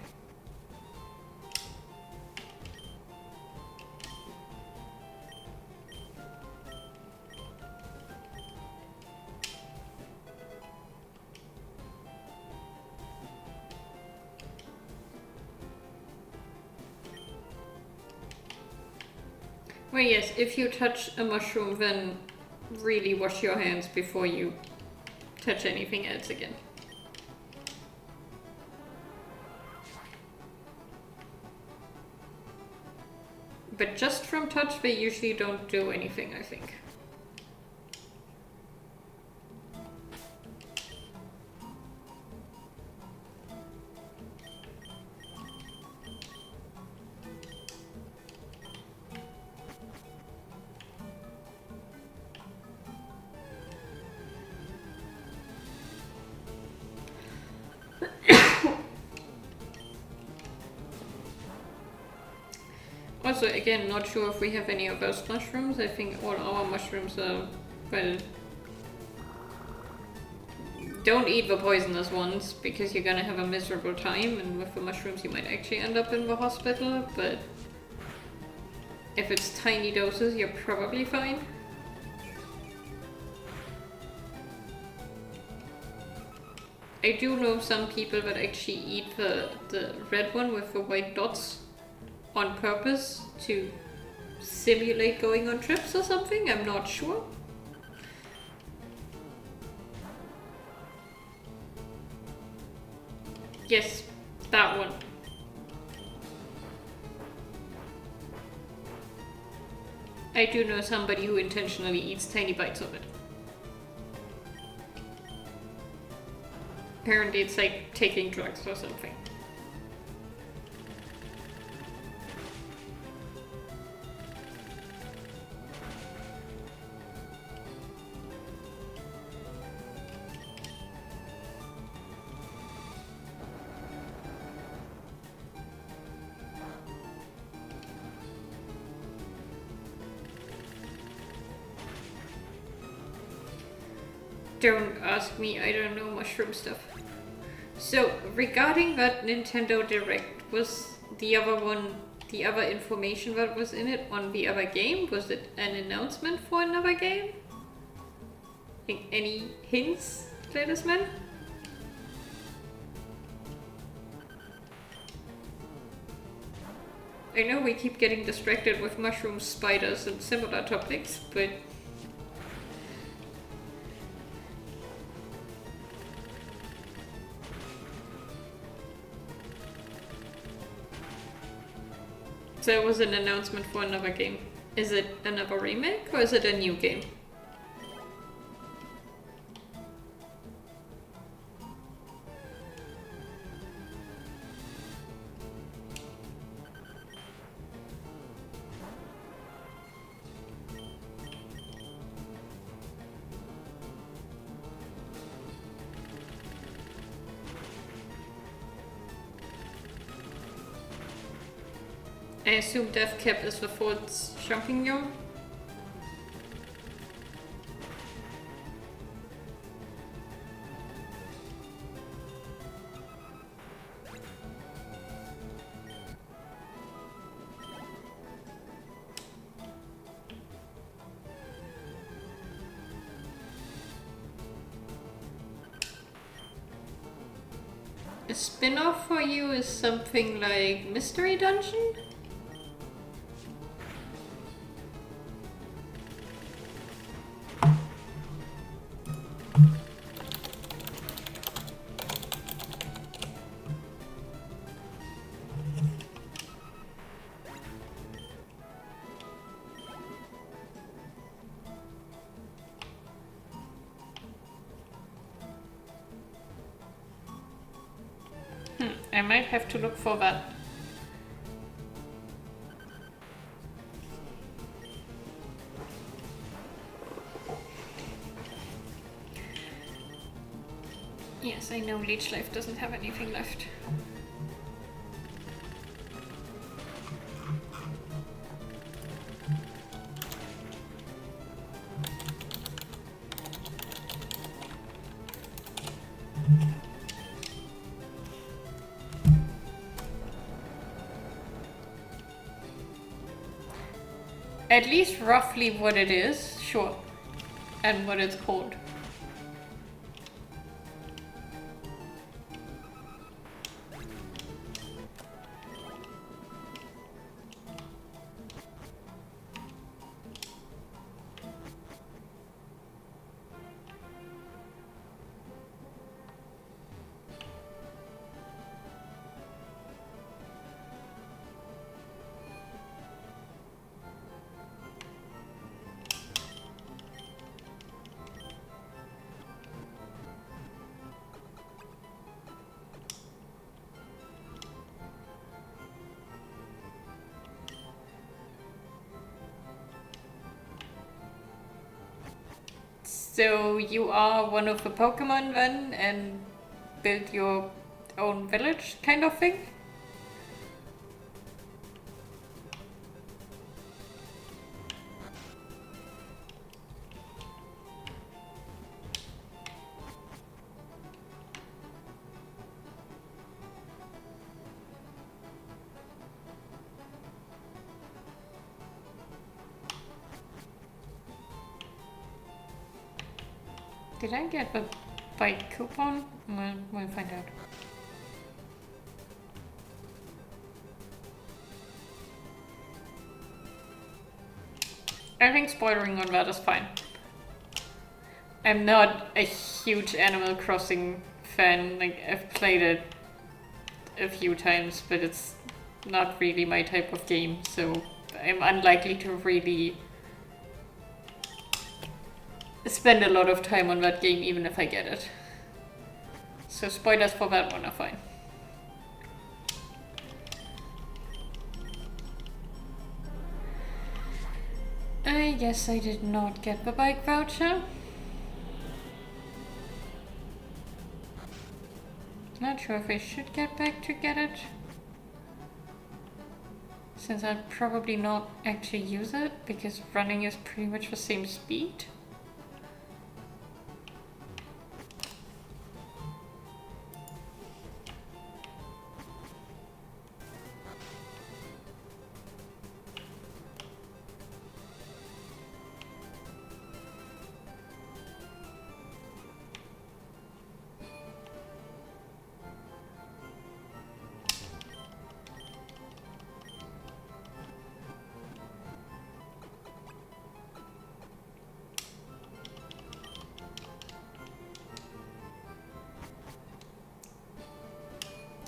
Well, yes, if you touch a mushroom, then really wash your hands before you touch anything else again. But just from touch, they usually don't do anything, I think. Also, again, not sure if we have any of those mushrooms. I think all our mushrooms are, well... Don't eat the poisonous ones, because you're gonna have a miserable time, and with the mushrooms you might actually end up in the hospital, but... If it's tiny doses, you're probably fine. I do know some people that actually eat the red one with the white dots on purpose to simulate going on trips or something, I'm not sure. Yes, that one. I do know somebody who intentionally eats tiny bites of it. Apparently it's like taking drugs or something. Don't ask me, I don't know mushroom stuff. So, regarding that Nintendo Direct, was the other one, the other information that was in it on the other game, was it an announcement for another game? Any hints, Gladysman? I know we keep getting distracted with mushrooms, spiders, and similar topics, but... So it was an announcement for another game. Is it another remake, or is it a new game? I assume Death Cap is the fourth champignon. A spin-off for you is something like Mystery Dungeon? I might have to look for that. Yes, I know Leech Life doesn't have anything left. At least roughly what it is, sure, and what it's called. So you are one of the Pokemon then and build your own village kind of thing? Did I get the bike coupon? We'll find out. I think spoilering on that is fine. I'm not a huge Animal Crossing fan. Like, I've played it a few times, but it's not really my type of game, so I'm unlikely to really spend a lot of time on that game even if I get it. So spoilers for that one are fine. I guess I did not get the bike voucher. Not sure if I should get back to get it, since I'd probably not actually use it because running is pretty much the same speed.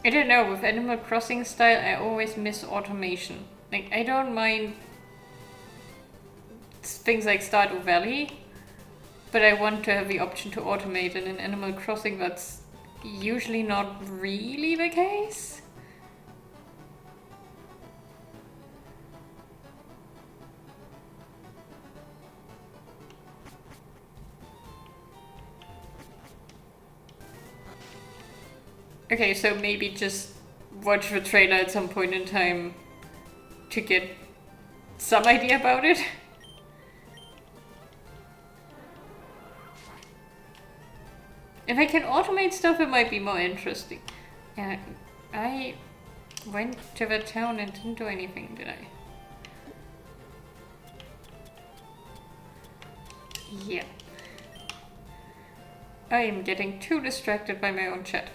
I don't know, with Animal Crossing style, I always miss automation. Like, I don't mind things like Stardew Valley, but I want to have the option to automate, and in Animal Crossing that's usually not really the case. Okay, so maybe just watch the trailer at some point in time to get some idea about it. If I can automate stuff, it might be more interesting. Yeah, I went to the town and didn't do anything, did I? Yeah. I am getting too distracted by my own chat.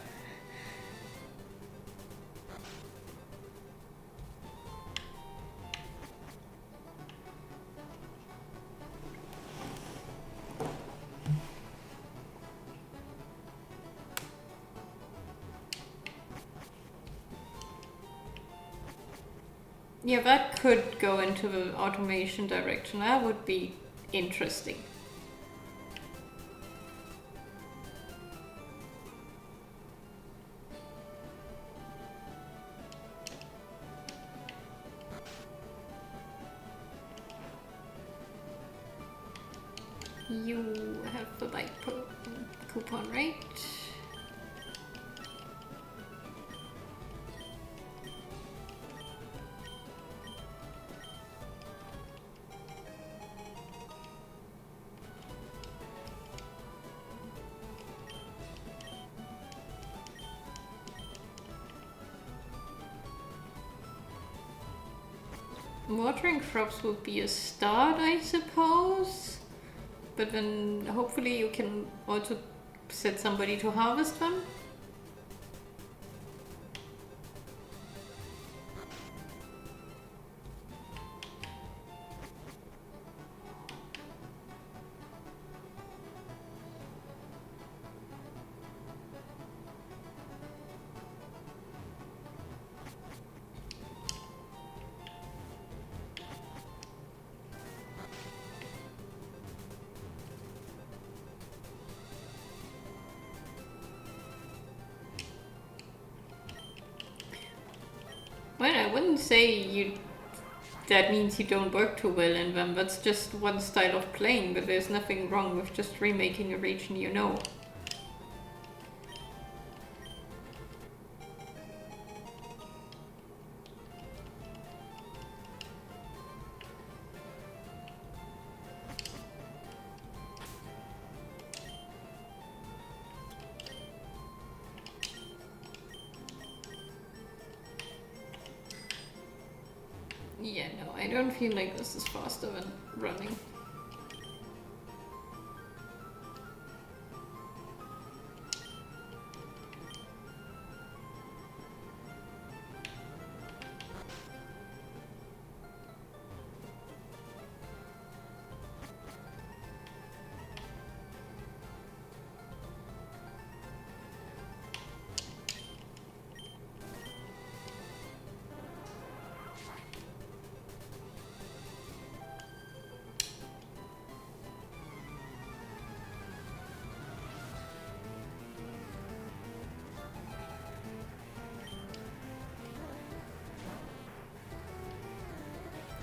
Yeah, that could go into the automation direction. That would be interesting. You have the bike coupon, right? Watering crops would be a start, I suppose. But then hopefully you can also set somebody to harvest them. Well, I wouldn't say that means you don't work too well in them. That's just one style of playing, but there's nothing wrong with just remaking a region you know. Yeah, no, I don't feel like this is faster than running.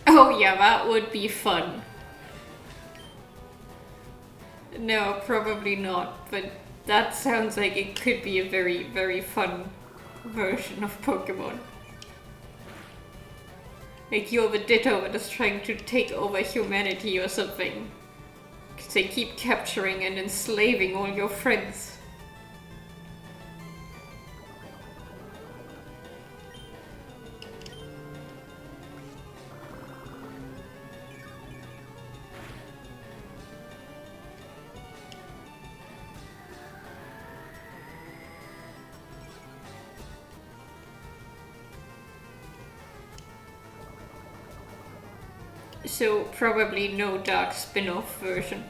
Oh yeah, that would be fun. No, probably not, but that sounds like it could be a very, very fun version of Pokemon. Like you're the Ditto that is trying to take over humanity or something. 'Cause they keep capturing and enslaving all your friends. So probably no dark spin-off version.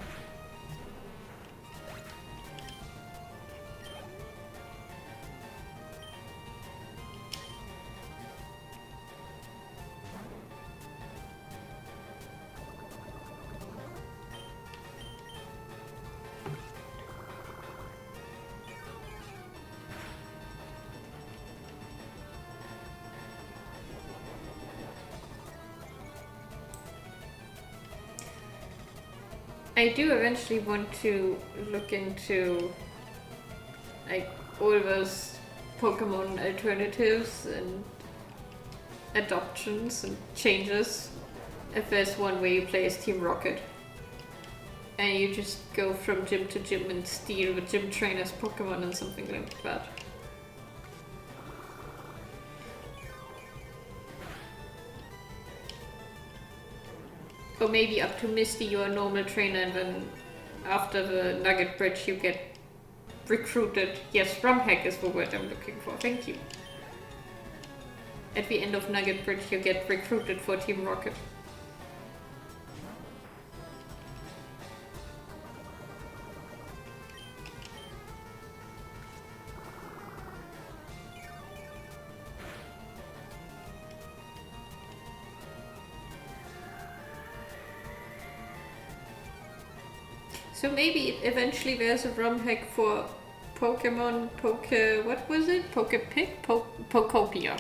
I do eventually want to look into like all those Pokemon alternatives and adoptions and changes. If there's one where you play as Team Rocket and you just go from gym to gym and steal the gym trainer's Pokemon and something like that. Or maybe up to Misty, you're a normal trainer, and then after the Nugget Bridge you get recruited. Yes, Rumhack is the word I'm looking for, thank you. At the end of Nugget Bridge you get recruited for Team Rocket. So maybe eventually there's a ROM hack for Pokemon what was it? Pokepick? Pokopia.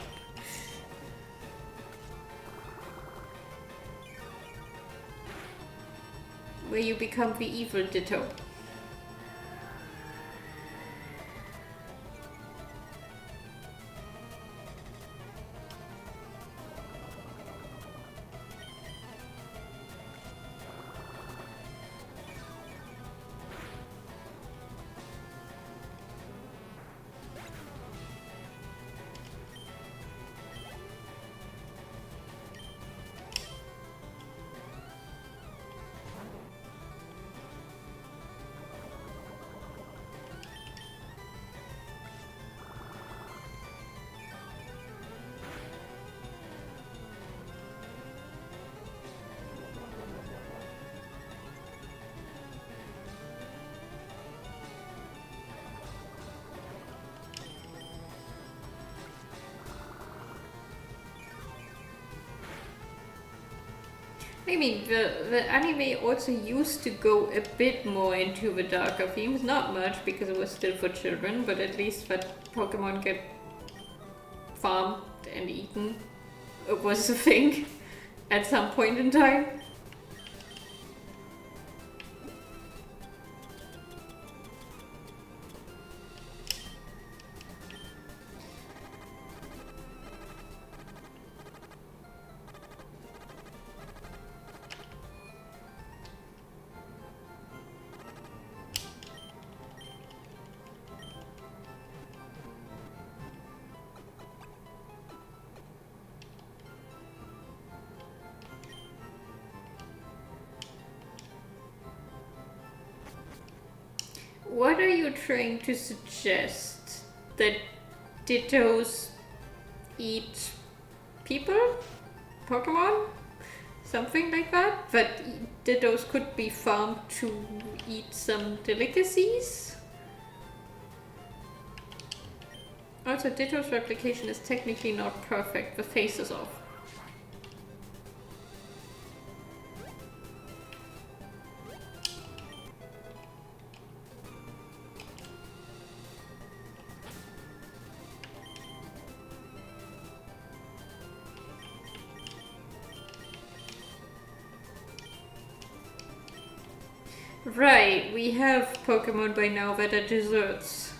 Where you become the evil Ditto. I mean, the anime also used to go a bit more into the darker themes. Not much, because it was still for children, but at least that Pokemon get farmed and eaten was a thing at some point in time. What are you trying to suggest? That Dittos eat people? Pokemon? Something like that? That Dittos could be farmed to eat some delicacies? Also, Ditto's replication is technically not perfect. The face is off. Right, we have Pokemon by now that are desserts.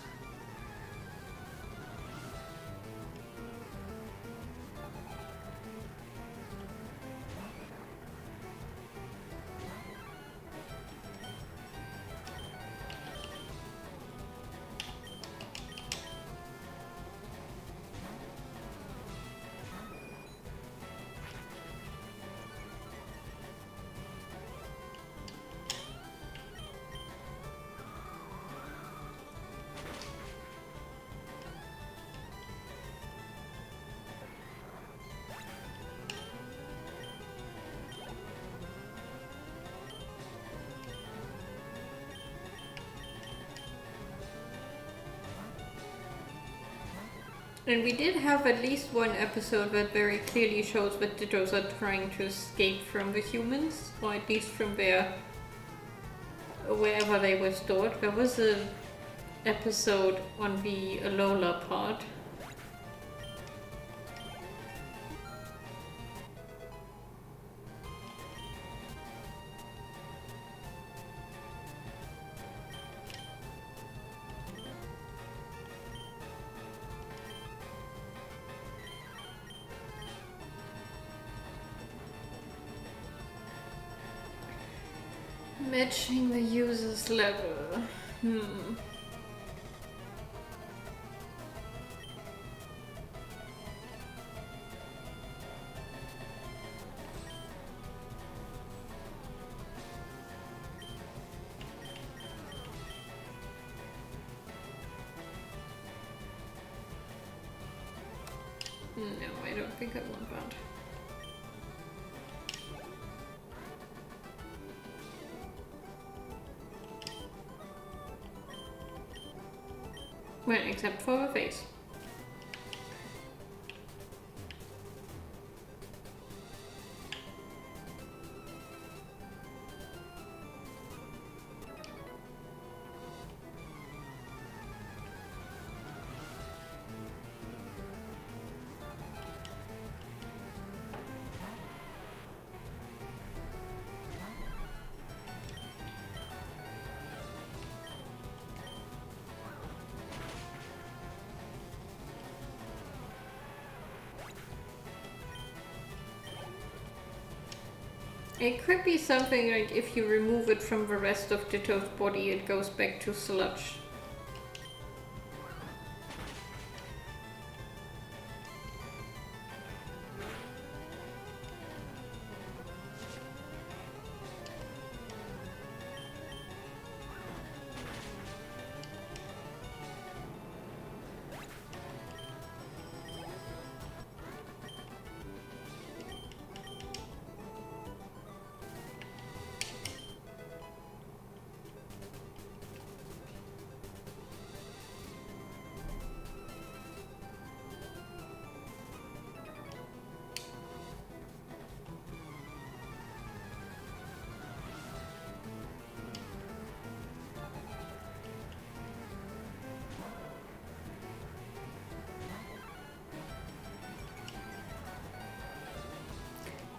And we did have at least one episode that very clearly shows that Dittos are trying to escape from the humans, or at least from their wherever they were stored. There was an episode on the Alola part. Matching the user's level. No, I don't think I want that. Well, except for the face. It could be something like if you remove it from the rest of Ditto's body, it goes back to sludge.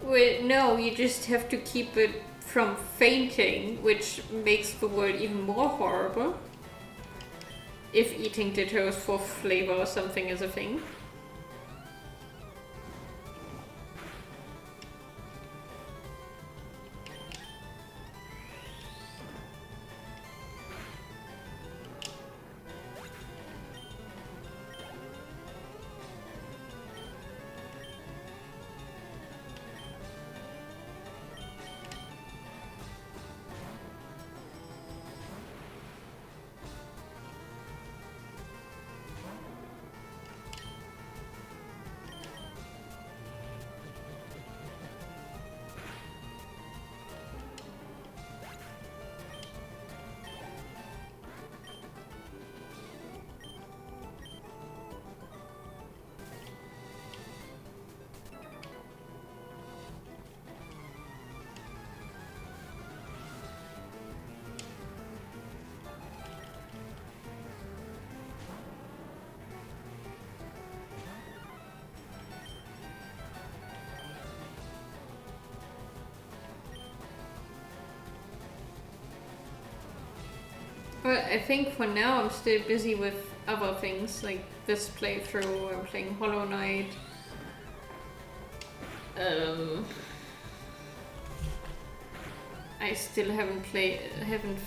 Well, no, you just have to keep it from fainting, which makes the world even more horrible. If eating Dittos for flavor or something is a thing. Well, I think for now I'm still busy with other things, like this playthrough. I'm playing Hollow Knight. I still haven't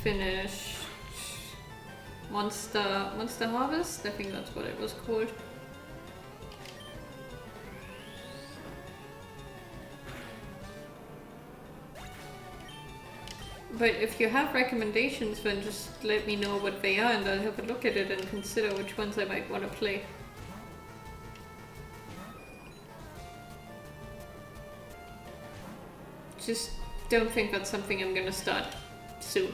finished Monster Harvest. I think that's what it was called. But if you have recommendations, then just let me know what they are and I'll have a look at it and consider which ones I might want to play. Just don't think that's something I'm gonna start soon.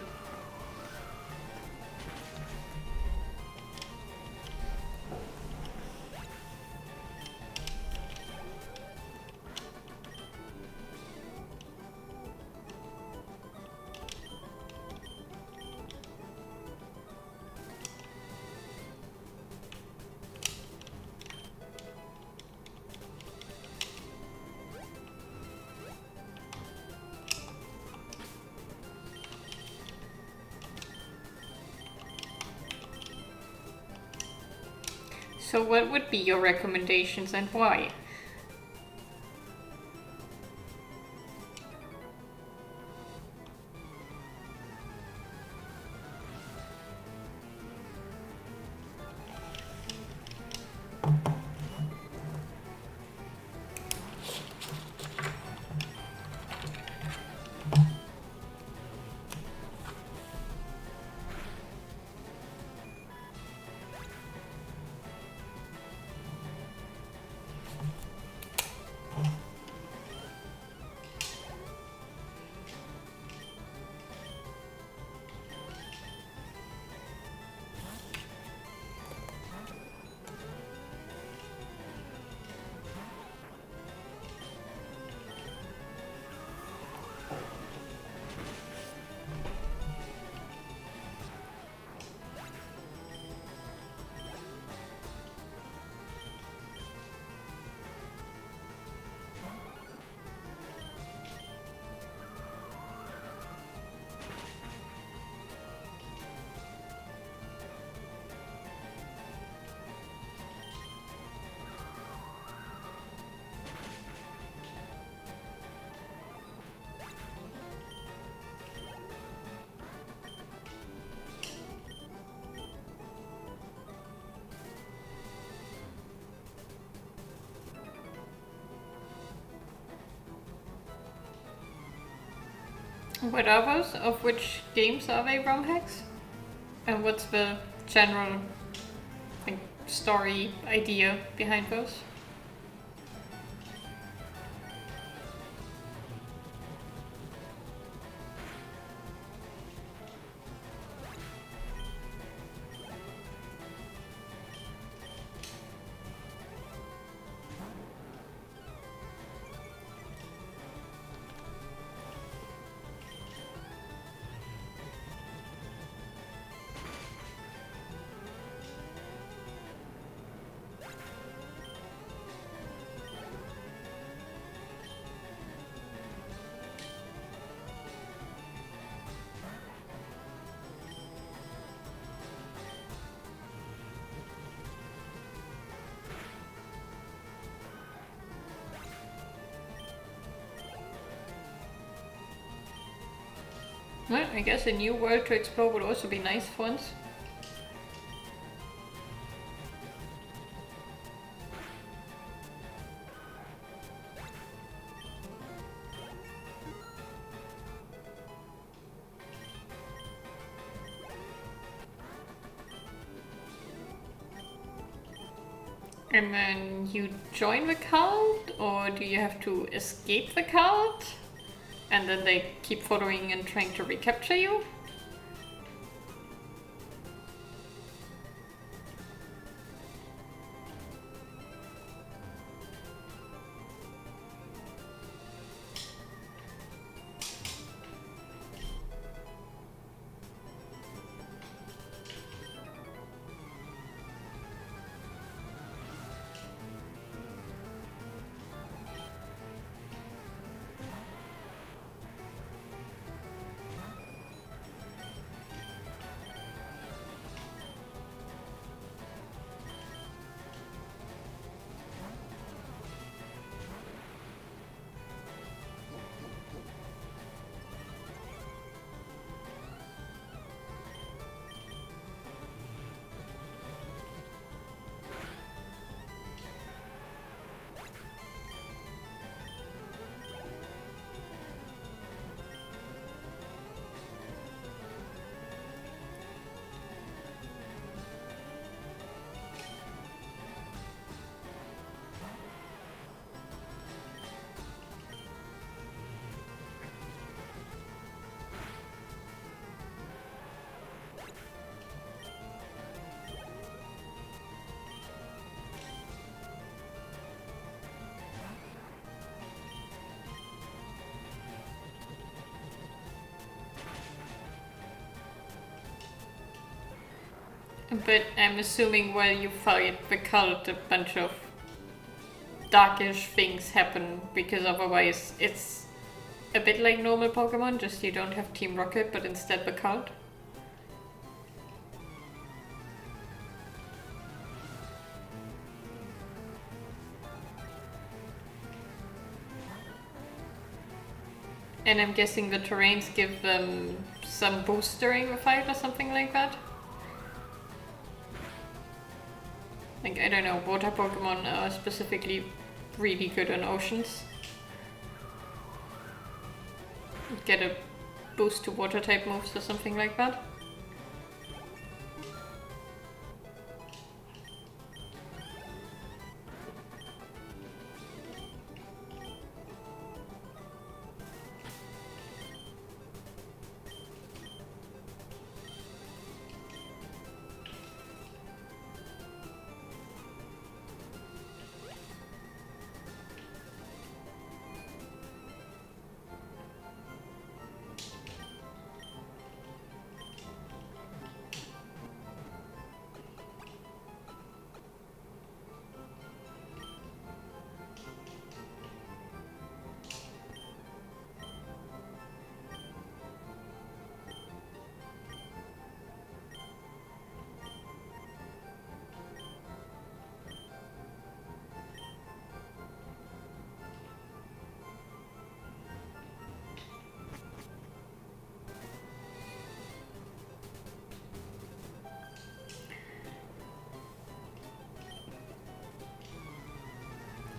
So what would be your recommendations and why? What are those? Of which games are they ROM hacks? And what's the general like, story idea behind those? Well, I guess a new world to explore would also be nice for once. And then you join the cult, or do you have to escape the cult? And then they keep following and trying to recapture you? But I'm assuming while you fight the cult, a bunch of darkish things happen, because otherwise it's a bit like normal Pokemon, just you don't have Team Rocket, but instead the cult. And I'm guessing the terrains give them some boost during the fight or something like that? Like, I don't know, water Pokemon are specifically really good on oceans. Get a boost to water type moves or something like that.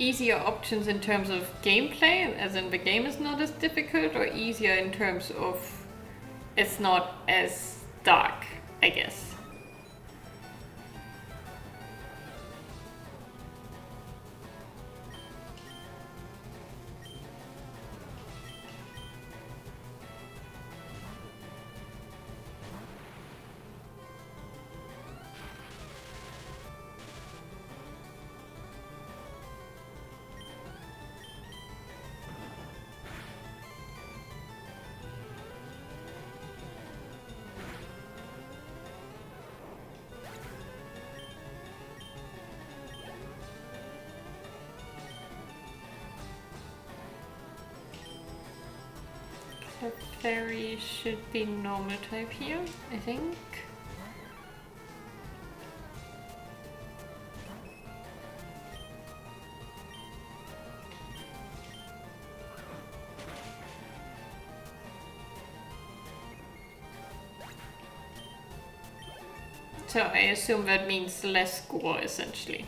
easier options in terms of gameplay, as in the game is not as difficult, or easier in terms of it's not as dark, I guess. The fairy should be normal type here, I think. So I assume that means less gore, essentially.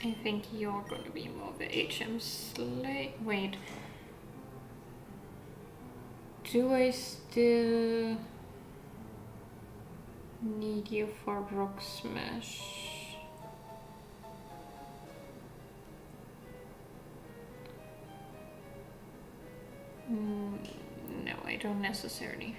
I think you're gonna be more the HM slave. Wait. Do I still need you for Rock Smash? No, I don't necessarily.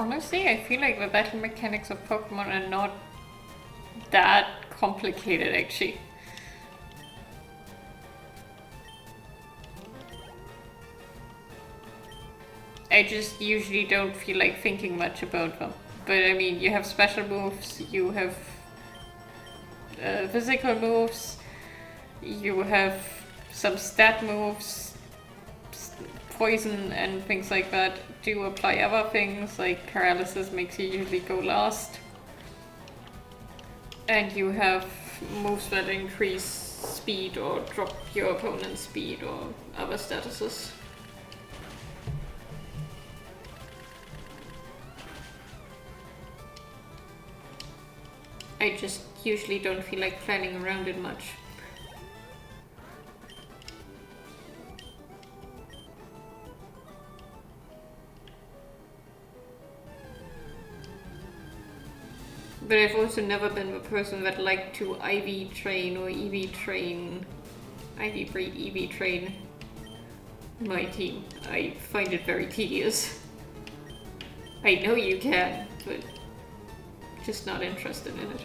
Honestly, I feel like the battle mechanics of Pokemon are not that complicated, actually. I just usually don't feel like thinking much about them. But I mean, you have special moves, you have physical moves, you have some stat moves, poison and things like that do apply other things, like paralysis makes you usually go last. And you have moves that increase speed or drop your opponent's speed or other statuses. I just usually don't feel like planning around it much. But I've also never been the person that liked to IV train or EV train, IV breed, EV train my team. I find it very tedious. I know you can, but just not interested in it.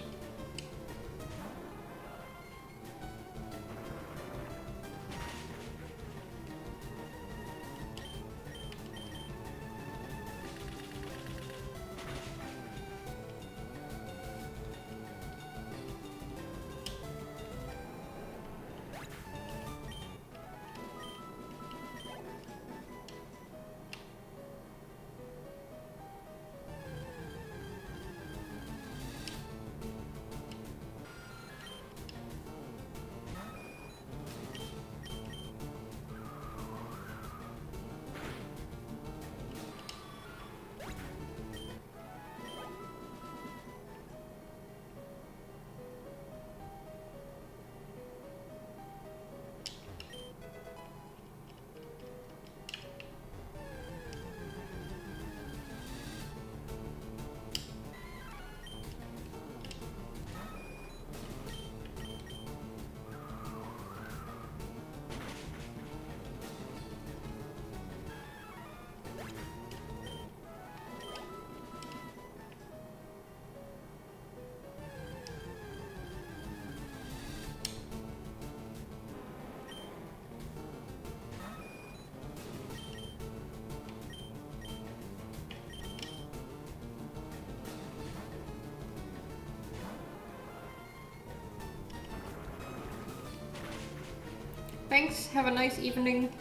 Thanks, have a nice evening,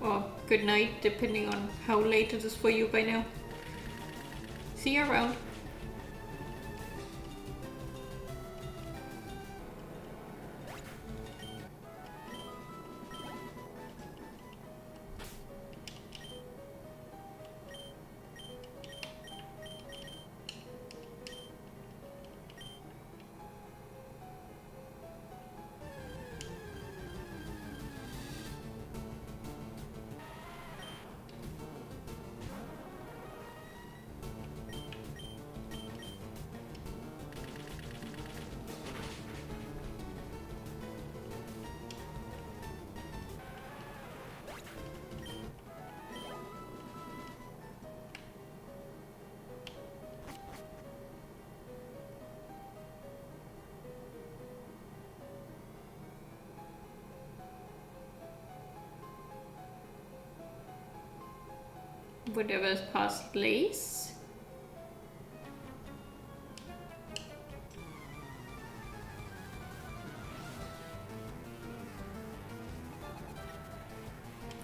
or good night, depending on how late it is for you by now. See you around. Whatever's past place.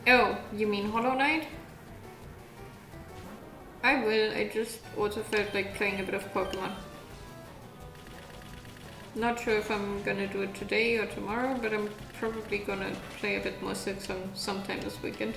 Oh, you mean Hollow Knight? I will, I just also felt like playing a bit of Pokemon. Not sure if I'm gonna do it today or tomorrow, but I'm probably gonna play a bit more sometime this weekend.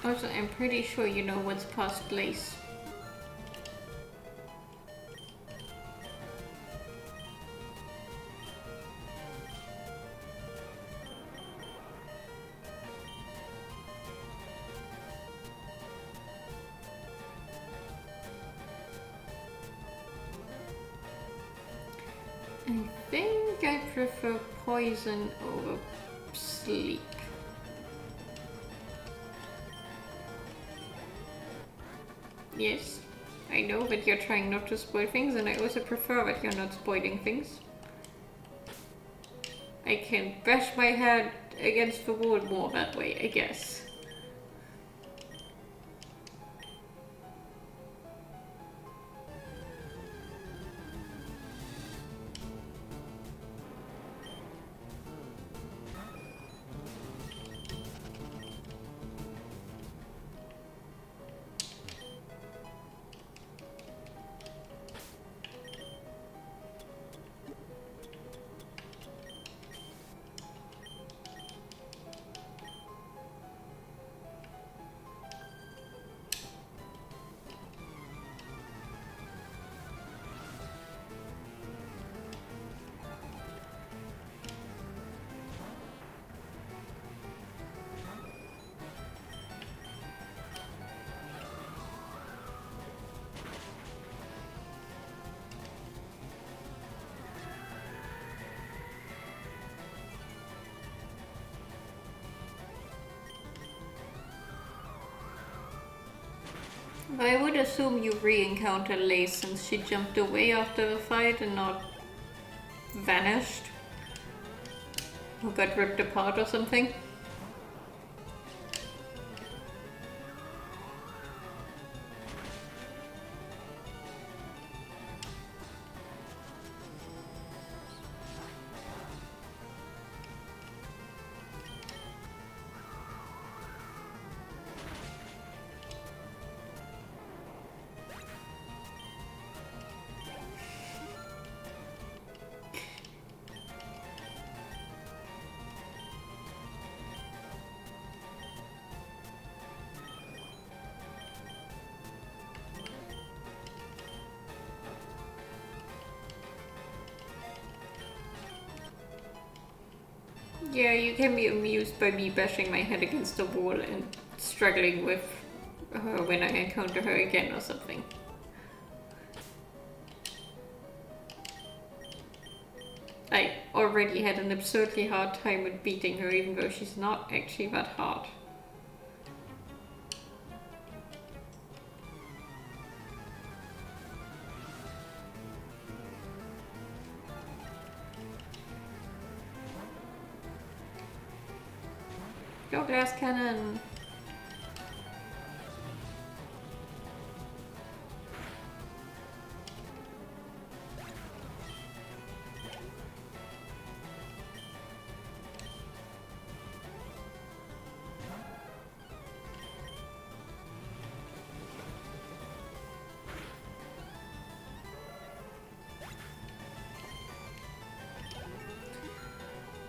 Also, I'm pretty sure you know what's past lace. I think I prefer poison over sleep. Yes, I know that you're trying not to spoil things, and I also prefer that you're not spoiling things. I can bash my head against the wall more that way, I guess. I would assume you re-encounter Lace since she jumped away after the fight and not vanished. Or got ripped apart or something. Yeah, you can be amused by me bashing my head against the wall and struggling with her when I encounter her again or something. I already had an absurdly hard time with beating her, even though she's not actually that hard. Go glass cannon!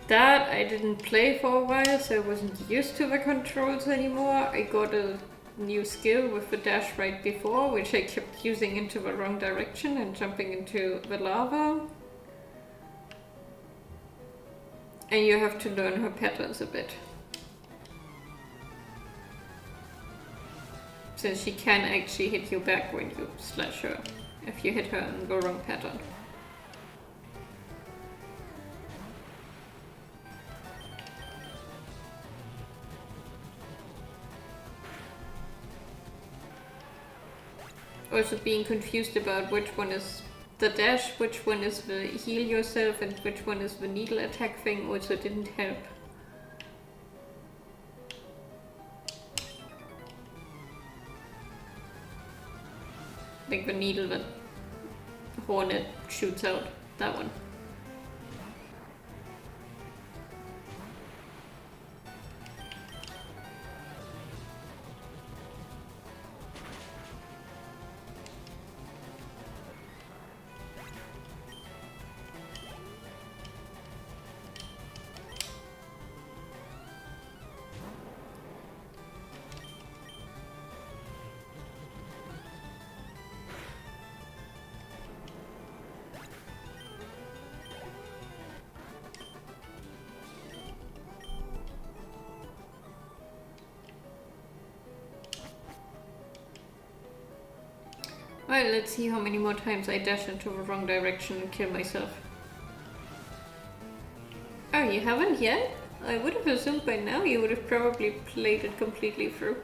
That I didn't play for a while, so I wasn't used to the controls anymore. I got a new skill with the dash right before, which I kept using into the wrong direction and jumping into the lava. And you have to learn her patterns a bit. Since she can actually hit you back when you slash her, if you hit her in the wrong pattern. Also being confused about which one is the dash, which one is the heal yourself, and which one is the needle attack thing also didn't help. I think the needle that Hornet shoots out, that one. Alright, let's see how many more times I dash into the wrong direction and kill myself. Oh, you haven't yet? I would have assumed by now you would have probably played it completely through.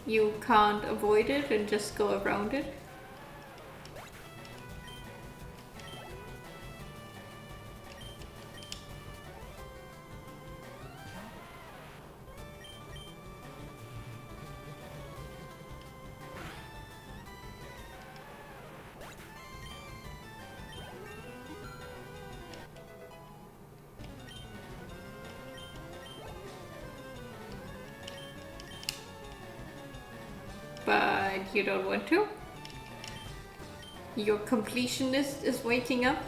You can't avoid it and just go around it? But you don't want to? Your completionist is waking up?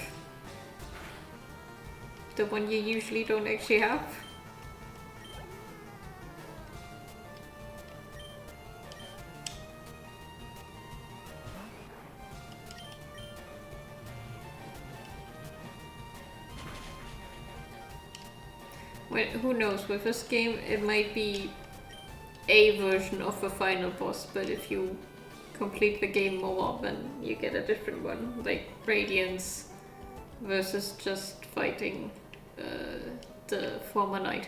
The one you usually don't actually have? Well, who knows, with this game it might be a version of the final boss, but if you complete the game more, then you get a different one, like Radiance versus just fighting the former knight.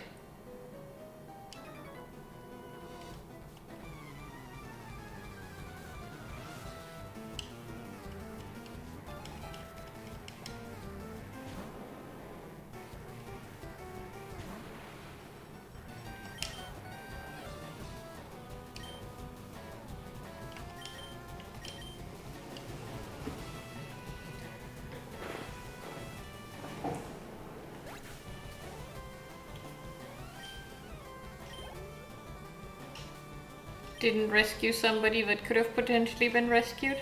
Didn't rescue somebody that could have potentially been rescued?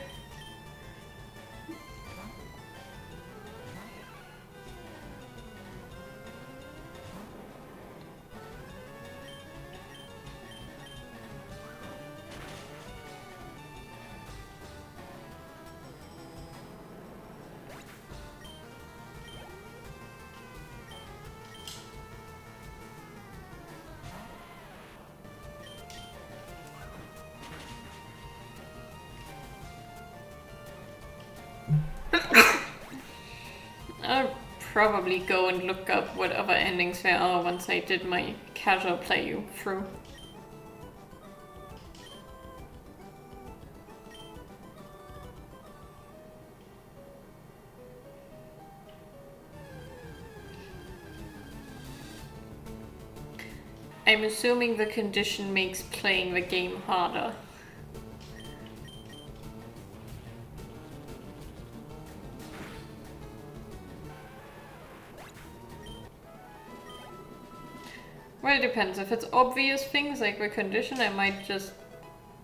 I'll probably go and look up what other endings there are once I did my casual play through. I'm assuming the condition makes playing the game harder. Well, it depends. If it's obvious things like the condition, I might just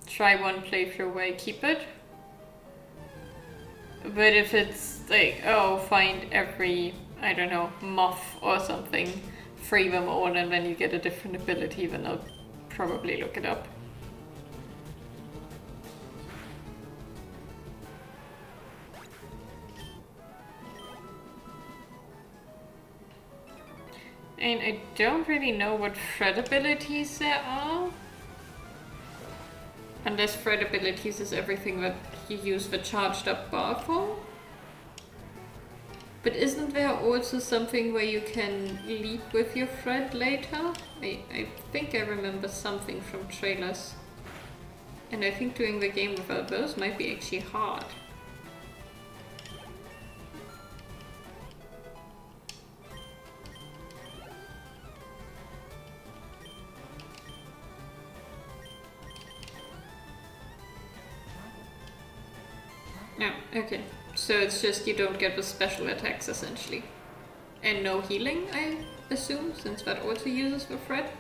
try one playthrough where I keep it. But if it's like, oh, find every, I don't know, moth or something, free them all, and then you get a different ability, then I'll probably look it up. And I don't really know what threat abilities there are. Unless threat abilities is everything that you use the charged up bar for. But isn't there also something where you can leap with your thread later? I think I remember something from trailers. And I think doing the game without those might be actually hard. No, okay. So it's just you don't get the special attacks essentially. And no healing, I assume, since that also uses the thread.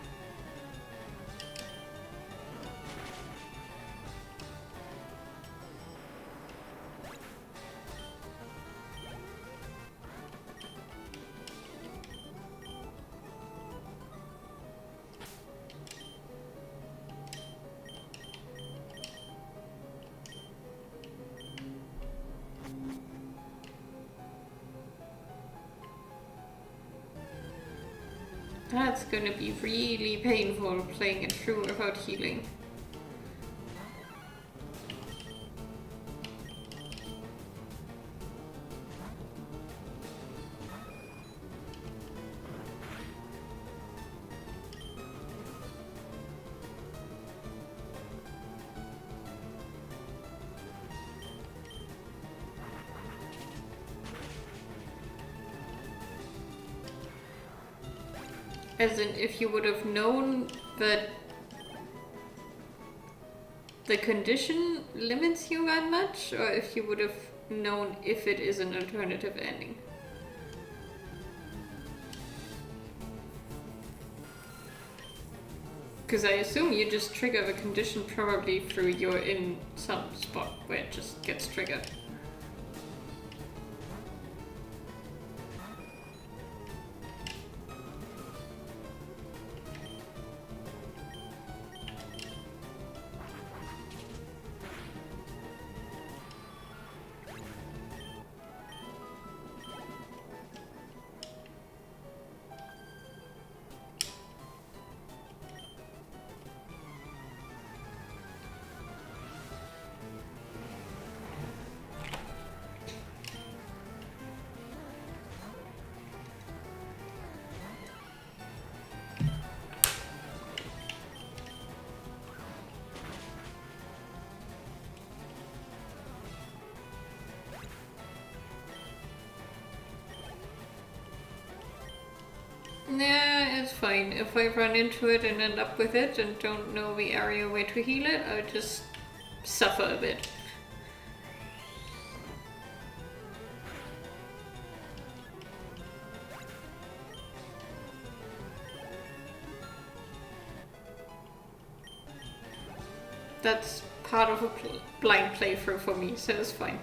That's gonna be really painful playing it through without healing. As in, if you would have known that the condition limits you that much, or if you would have known if it is an alternative ending. Because I assume you just trigger the condition probably through you're in some spot where it just gets triggered. Yeah, it's fine. If I run into it and end up with it and don't know the area where to heal it, I'll just suffer a bit. That's part of a blind playthrough for me, so it's fine.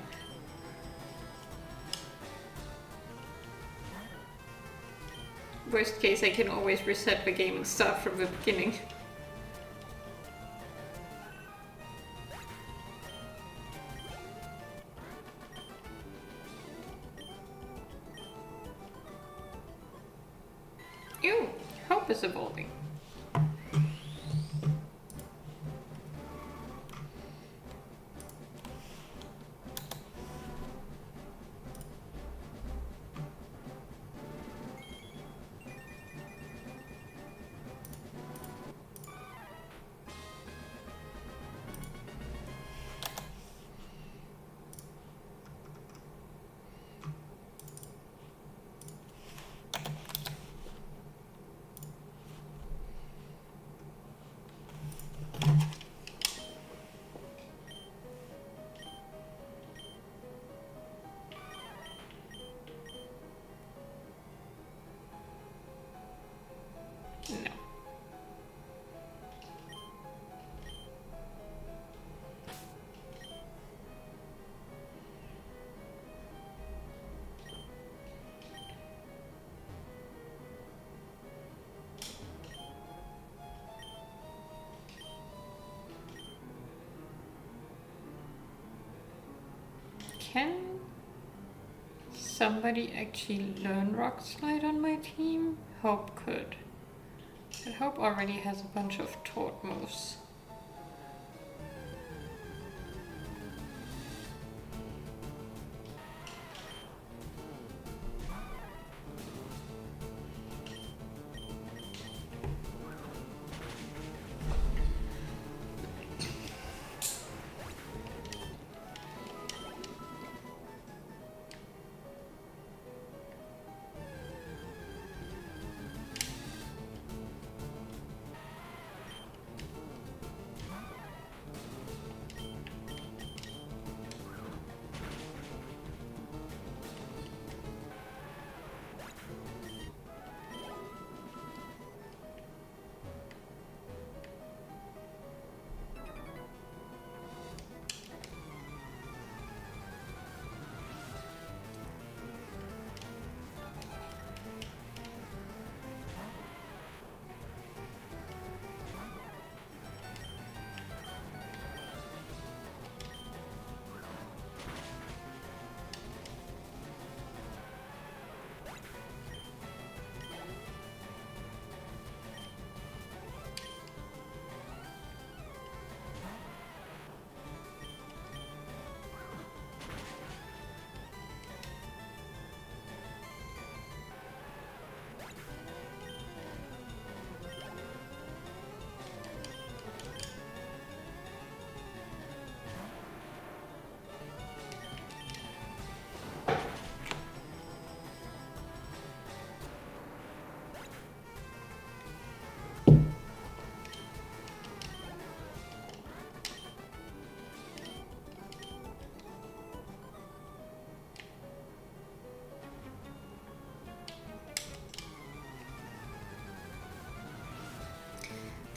Worst case, I can always reset the game and start from the beginning. Ew, hope is evolving. No. Can somebody actually learn Rock Slide on my team? Hope could. But Hope already has a bunch of taught moves.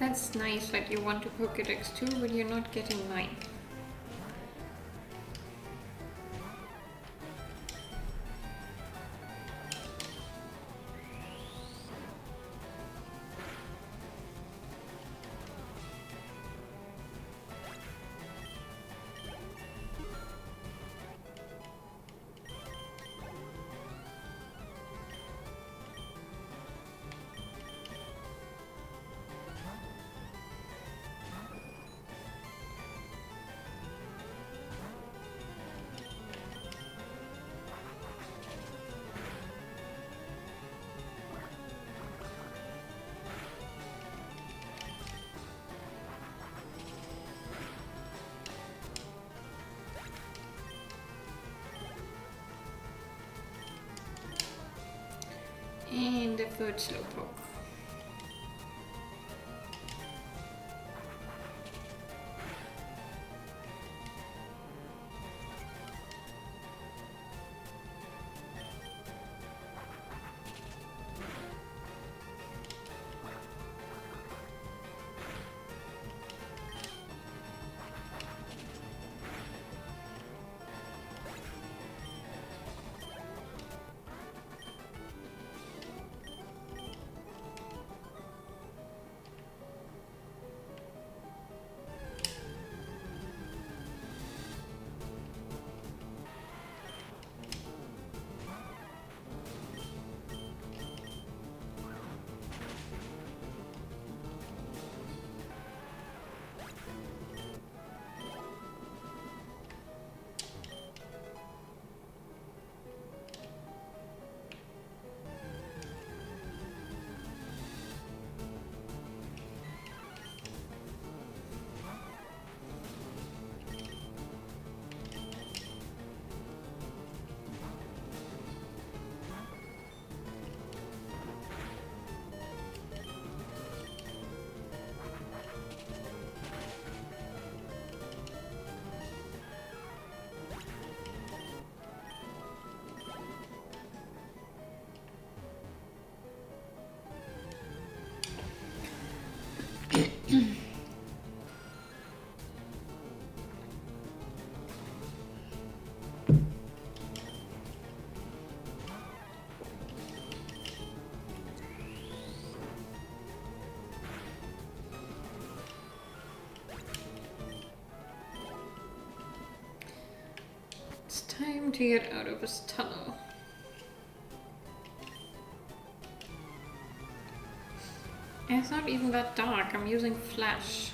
That's nice that you want to Pokédex too, but you're not getting mine. And the third Slowpoke. It's time to get out of this tunnel. And it's not even that dark, I'm using flash.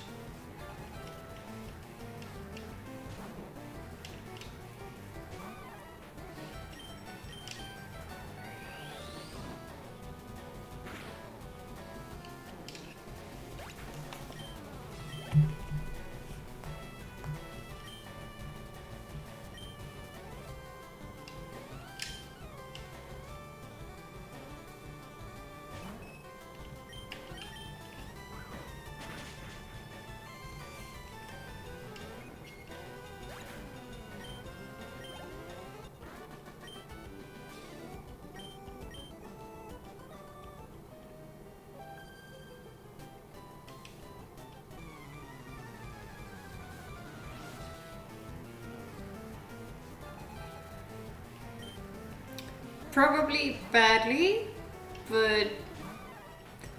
Probably badly, but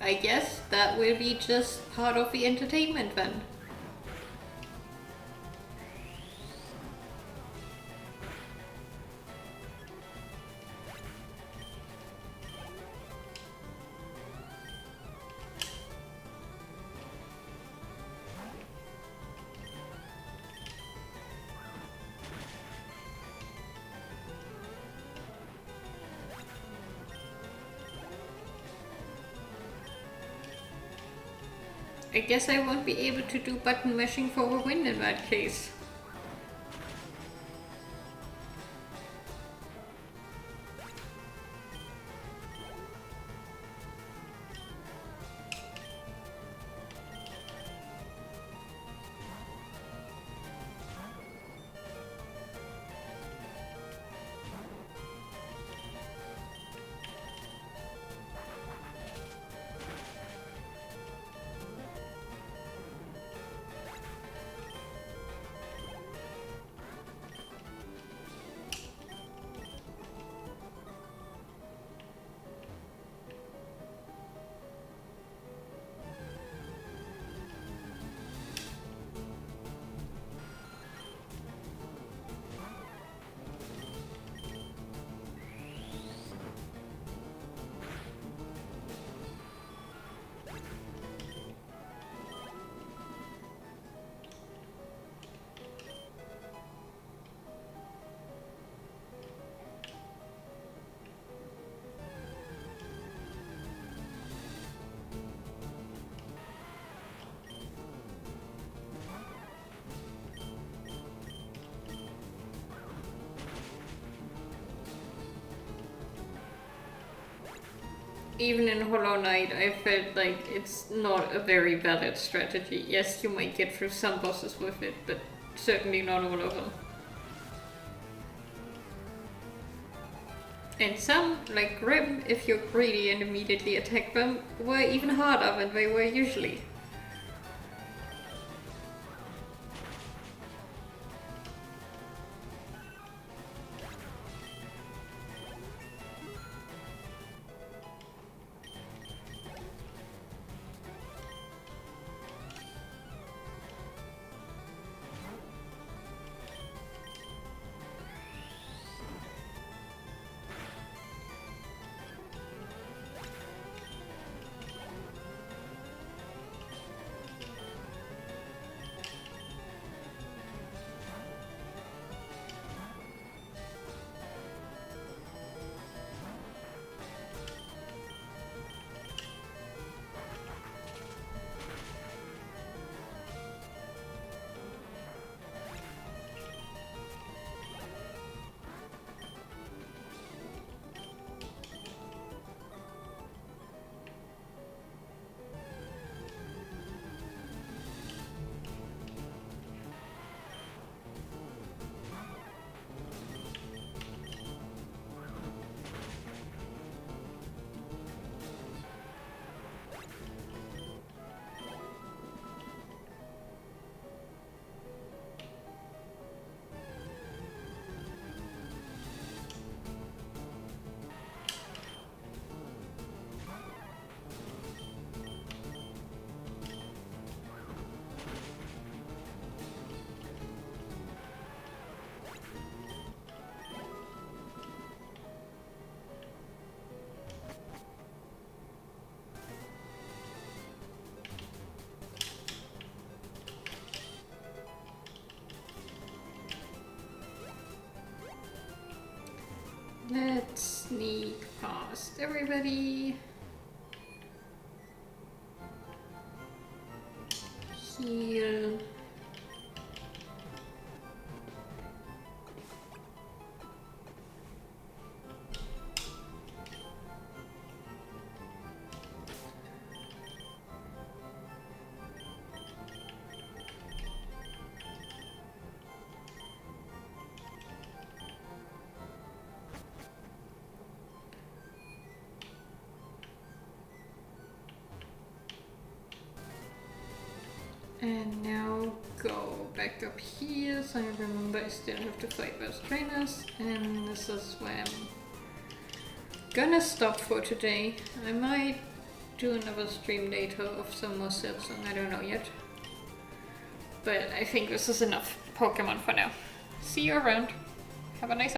I guess that will be just part of the entertainment then. I guess I won't be able to do button mashing for a win in that case. even in Hollow Knight, I felt like it's not a very valid strategy. Yes, you might get through some bosses with it, but certainly not all of them. And some, like Grim, if you're greedy and immediately attack them, were even harder than they were usually. Let's sneak past everybody. Heal. And now go back up here, so I remember I still have to fight those trainers, and this is where I'm gonna stop for today. I might do another stream later of some more Silksong, I don't know yet. But I think this is enough Pokemon for now. See you around. Have a nice